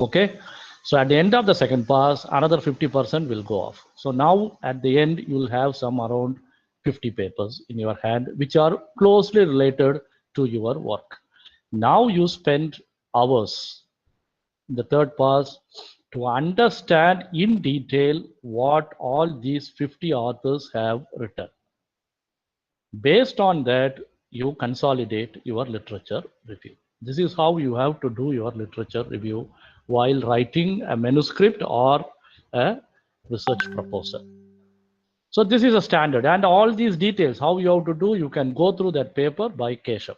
Okay, so at the end of the second pass, another 50% will go off. So now at the end, you will have some around 50 papers in your hand, which are closely related to your work. Now you spend hours in the third pass to understand in detail what all these 50 authors have written. Based on that, you consolidate your literature review. This is how you have to do your literature review while writing a manuscript or a research proposal. So this is a standard, and all these details, how you have to do, you can go through that paper by Keshav.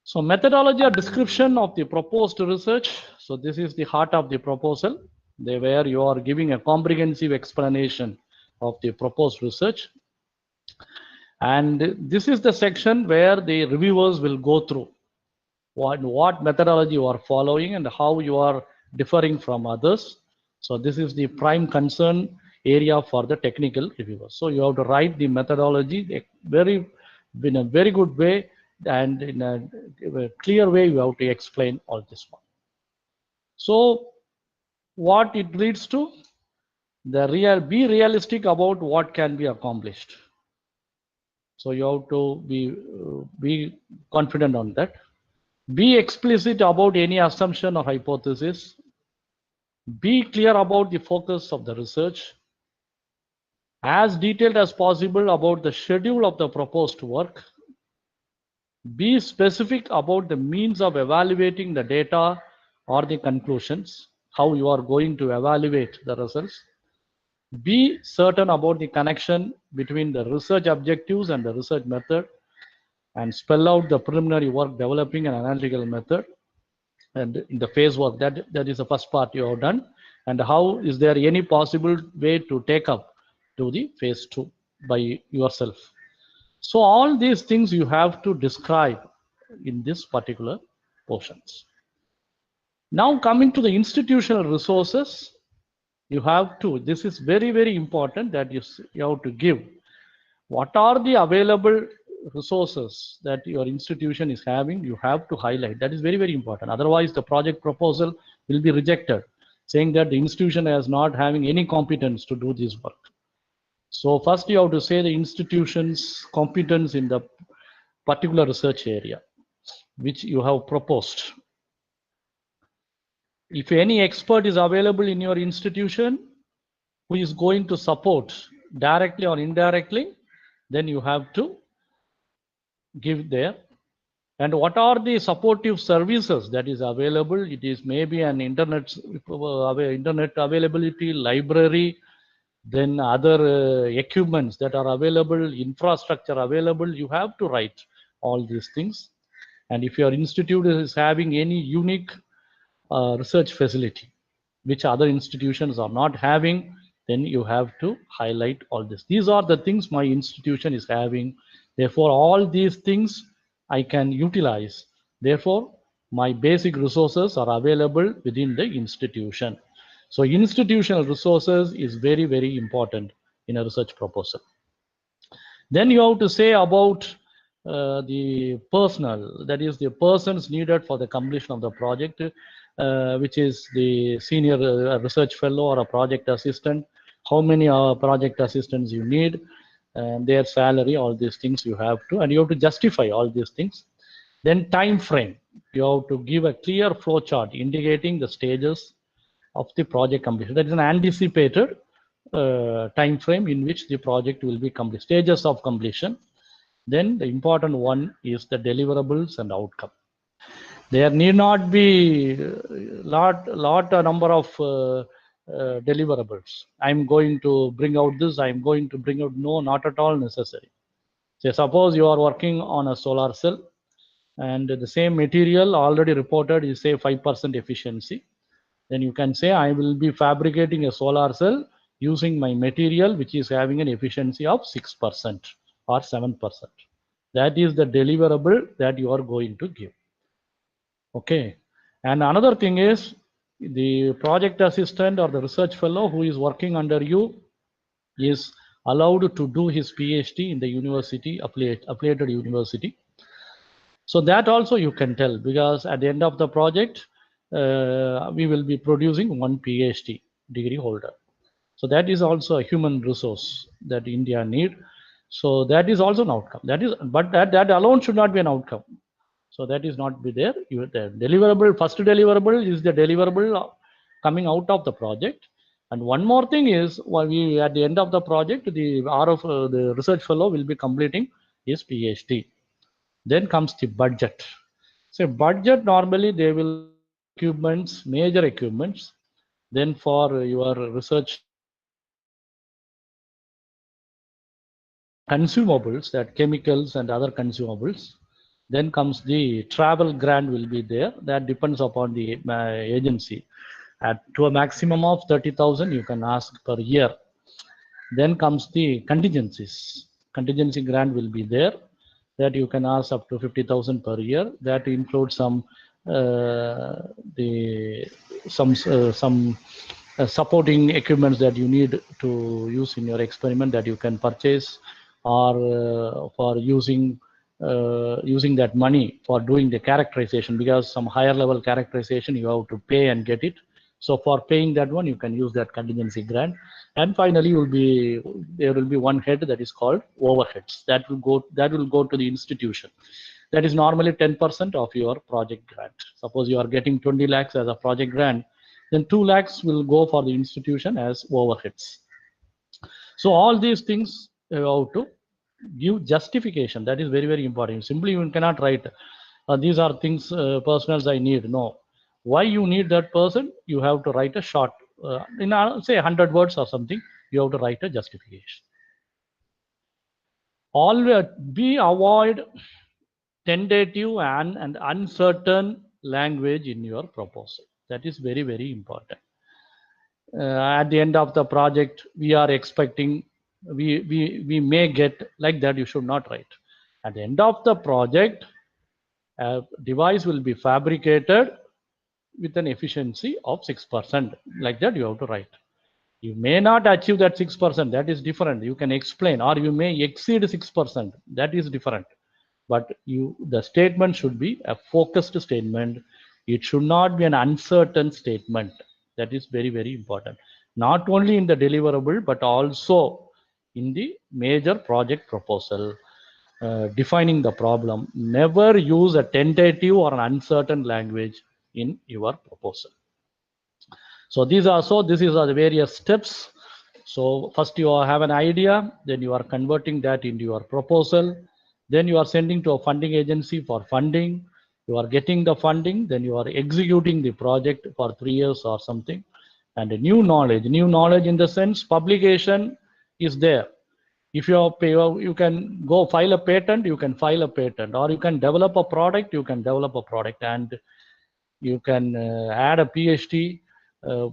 So methodology or description of the proposed research. So this is the heart of the proposal, where you are giving a comprehensive explanation of the proposed research. And this is the section where the reviewers will go through what methodology you are following and how you are differing from others. So this is the prime concern area for the technical reviewers. So you have to write the methodology in a very good way, and in a clear way you have to explain all this one. So what it leads to, be realistic about what can be accomplished. So you have to be confident on that. Be explicit about any assumption or hypothesis. Be clear about the focus of the research. As detailed as possible about the schedule of the proposed work. Be specific about the means of evaluating the data or the conclusions, how you are going to evaluate the results. Be certain about the connection between the research objectives and the research method, and spell out the preliminary work developing an analytical method. And in the phase work, that is the first part you have done. And how is there any possible way to take up to the phase 2 by yourself. So all these things you have to describe in this particular portions. Now coming to the institutional resources, you have to, this is very, very important that you have to give. What are the available resources that your institution is having? You have to highlight. That is very, very important. Otherwise, the project proposal will be rejected, saying that the institution is not having any competence to do this work. So first you have to say the institution's competence in the particular research area, which you have proposed. If any expert is available in your institution who is going to support directly or indirectly, then you have to give there. And what are the supportive services that is available? It is maybe an internet availability, library, then other equipments that are available, infrastructure available. You have to write all these things. And if your institute is having any unique research facility, which other institutions are not having, then you have to highlight all this. These are the things my institution is having. Therefore, all these things I can utilize. Therefore, my basic resources are available within the institution. So institutional resources is very, very important in a research proposal. Then you have to say about the personnel, that is the persons needed for the completion of the project, which is the senior research fellow or a project assistant, how many project assistants you need, and their salary, all these things you have to, and you have to justify all these things. Then time frame, you have to give a clear flow chart indicating the stages of the project completion. That is an anticipated time frame in which the project will be complete, stages of completion. Then the important one is the deliverables and outcome. There need not be lot number of deliverables. I'm going to bring out this, I'm going to bring out, no, not at all necessary. So suppose you are working on a solar cell and the same material already reported is say 5% efficiency. Then you can say I will be fabricating a solar cell using my material which is having an efficiency of 6% or 7%. That is the deliverable that you are going to give. Okay. And another thing is the project assistant or the research fellow who is working under you is allowed to do his PhD in the university, affiliated university. So that also you can tell, because at the end of the project, we will be producing one PhD degree holder. So that is also a human resource that India need. So that is also an outcome. That is, but that alone should not be an outcome. So that is not be there. The deliverable, first deliverable is the deliverable coming out of the project. And one more thing is, while we at the end of the project, the the research fellow will be completing his PhD. Then comes the budget. So budget, normally they will equipments, major equipments. Then for your research consumables, that chemicals and other consumables. Then comes the travel grant will be there. That depends upon the agency. To a maximum of 30,000 you can ask per year. Then comes the contingencies. Contingency grant will be there, that you can ask up to 50,000 per year. That includes some supporting equipments that you need to use in your experiment that you can purchase, or for using that money for doing the characterization, because some higher level characterization you have to pay and get it. So for paying that one, you can use that contingency grant. And finally, there will be one head that is called overheads. That will go to the institution. That is normally 10% of your project grant. Suppose you are getting 20 lakhs as a project grant, then 2 lakhs will go for the institution as overheads. So all these things you have to give justification. That is very, very important. Simply you cannot write these are things personals I need. No, why you need that person, you have to write a short in say 100 words or something. You have to write a justification. Always avoid tentative and uncertain language in your proposal. That is very, very important. At the end of the project, we are expecting we may get like that. You should not write. At the end of the project, a device will be fabricated with an efficiency of 6%. Like that, you have to write. You may not achieve that 6%. That is different. You can explain, or you may exceed 6%. That is different. But the statement should be a focused statement. It should not be an uncertain statement. That is very, very important. Not only in the deliverable, but also in the major project proposal. Defining the problem. Never use a tentative or an uncertain language in your proposal. So these are the various steps. So first you have an idea, then you are converting that into your proposal, then you are sending to a funding agency for funding, you are getting the funding, then you are executing the project for 3 years or something. And a new knowledge in the sense publication is there. If you can go file a patent, you can file a patent, or you can develop a product, you can develop a product, and you can add a PhD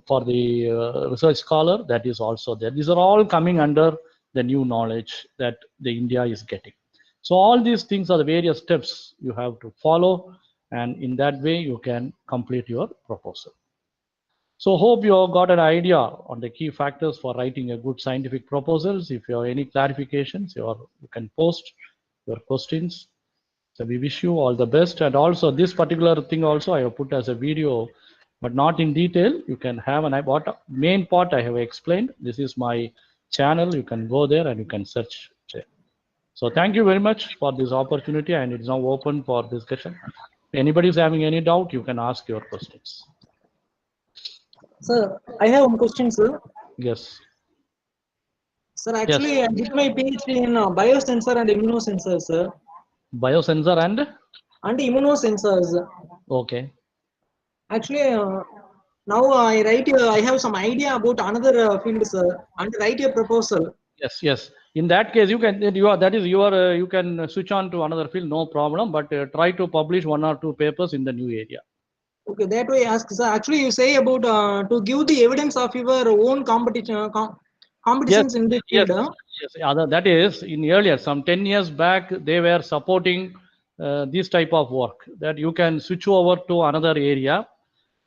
for the research scholar. That is also there. These are all coming under the new knowledge that the India is getting. So all these things are the various steps you have to follow, and in that way you can complete your proposal. So hope you have got an idea on the key factors for writing a good scientific proposals. If you have any clarifications, you can post your questions. So we wish you all the best. And also this particular thing also I have put as a video, but not in detail. You can have main part I have explained. This is my channel. You can go there and you can search there. So thank you very much for this opportunity, and it's now open for discussion. If anybody is having any doubt, you can ask your questions. Sir, I have one question, sir. Yes. Sir, actually, yes. I did my PhD in biosensor and immunosensors, sir. Biosensor and immunosensors. Okay. Actually, now I have some idea about another field, sir, and write a proposal. Yes. In that case, you can switch on to another field, no problem. But try to publish 1 or 2 papers in the new area. Okay, that way I ask, sir. Actually, you say about to give the evidence of your own competitions in this field. Yes. That is in earlier, some 10 years back, they were supporting this type of work, that you can switch over to another area,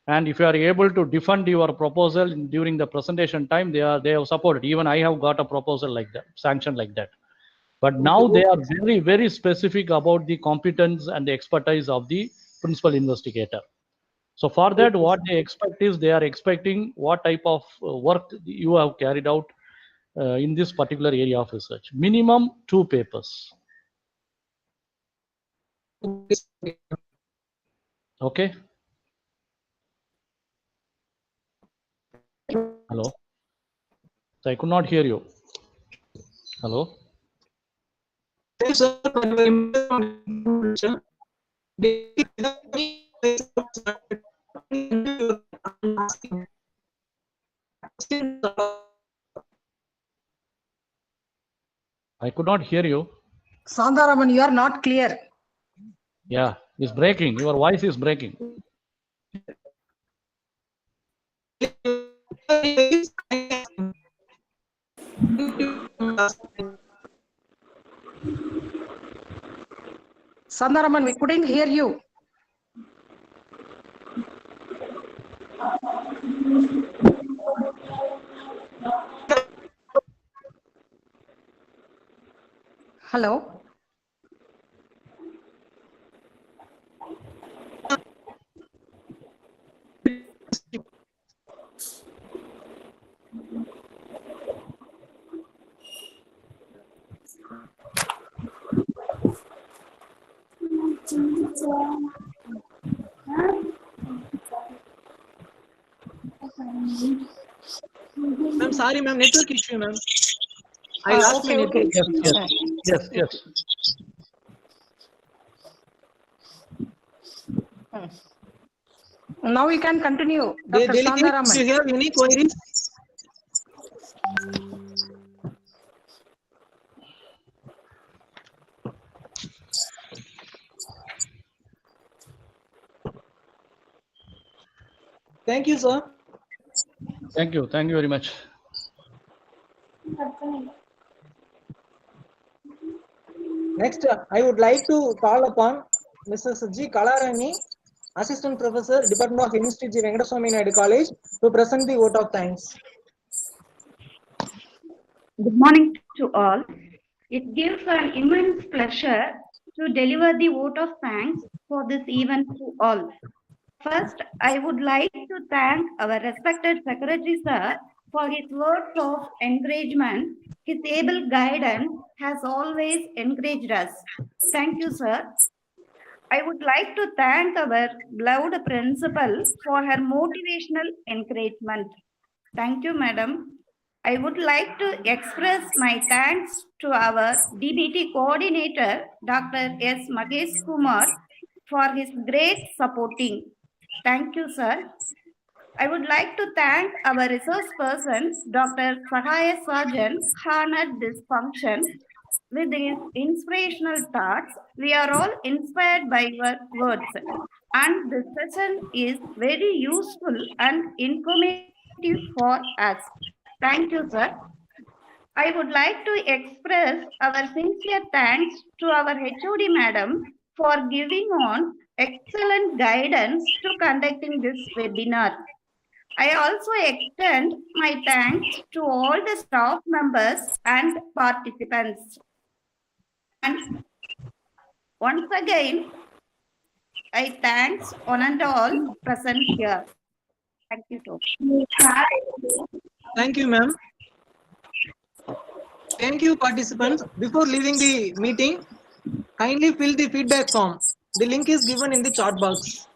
and if you are able to defend your proposal during the presentation time, they have supported. Even I have got a proposal like that, sanctioned like that. But now they are very, very specific about the competence and the expertise of the principal investigator. So for that, what they expect is, they are expecting what type of work you have carried out in this particular area of research. Minimum 2 papers. Okay. Hello. So I could not hear you. Hello. I could not hear you. Sandaraman, you are not clear. Yeah, it's breaking. Your voice is breaking. Sandaraman, we couldn't hear you. Hello. I'm sorry, ma'am. Network issue, ma'am. I lost my network. Yes. Now we can continue. Dr. Sandaraman. Do you have any queries? Thank you, sir. Thank you very much. Next, I would like to call upon Mrs. G. Kalarani Assistant Professor, Department of Chemistry, G.Venkataswamy Naidu College, to present the vote of thanks. Good morning to all. It gives an immense pleasure to deliver the vote of thanks for this event to all. First, I would like to thank our respected Secretary Sir for his words of encouragement. His able guidance has always encouraged us. Thank you, sir. I would like to thank our beloved principal for her motivational encouragement. Thank you, madam. I would like to express my thanks to our DBT coordinator, Dr. S. Mahesh Kumar, for his great supporting. Thank you, sir. I would like to thank our resource person, Dr. SAHAYA, who honored this function with his inspirational thoughts. We are all inspired by your words, and this session is very useful and informative for us. Thank you, sir. I would like to express our sincere thanks to our HOD madam for giving on excellent guidance to conducting this webinar. I also extend my thanks to all the staff members and participants. And once again, I thanks one and all present here. Thank you, sir. Thank you, ma'am. Thank you, participants. Before leaving the meeting, kindly fill the feedback form. The link is given in the chat box.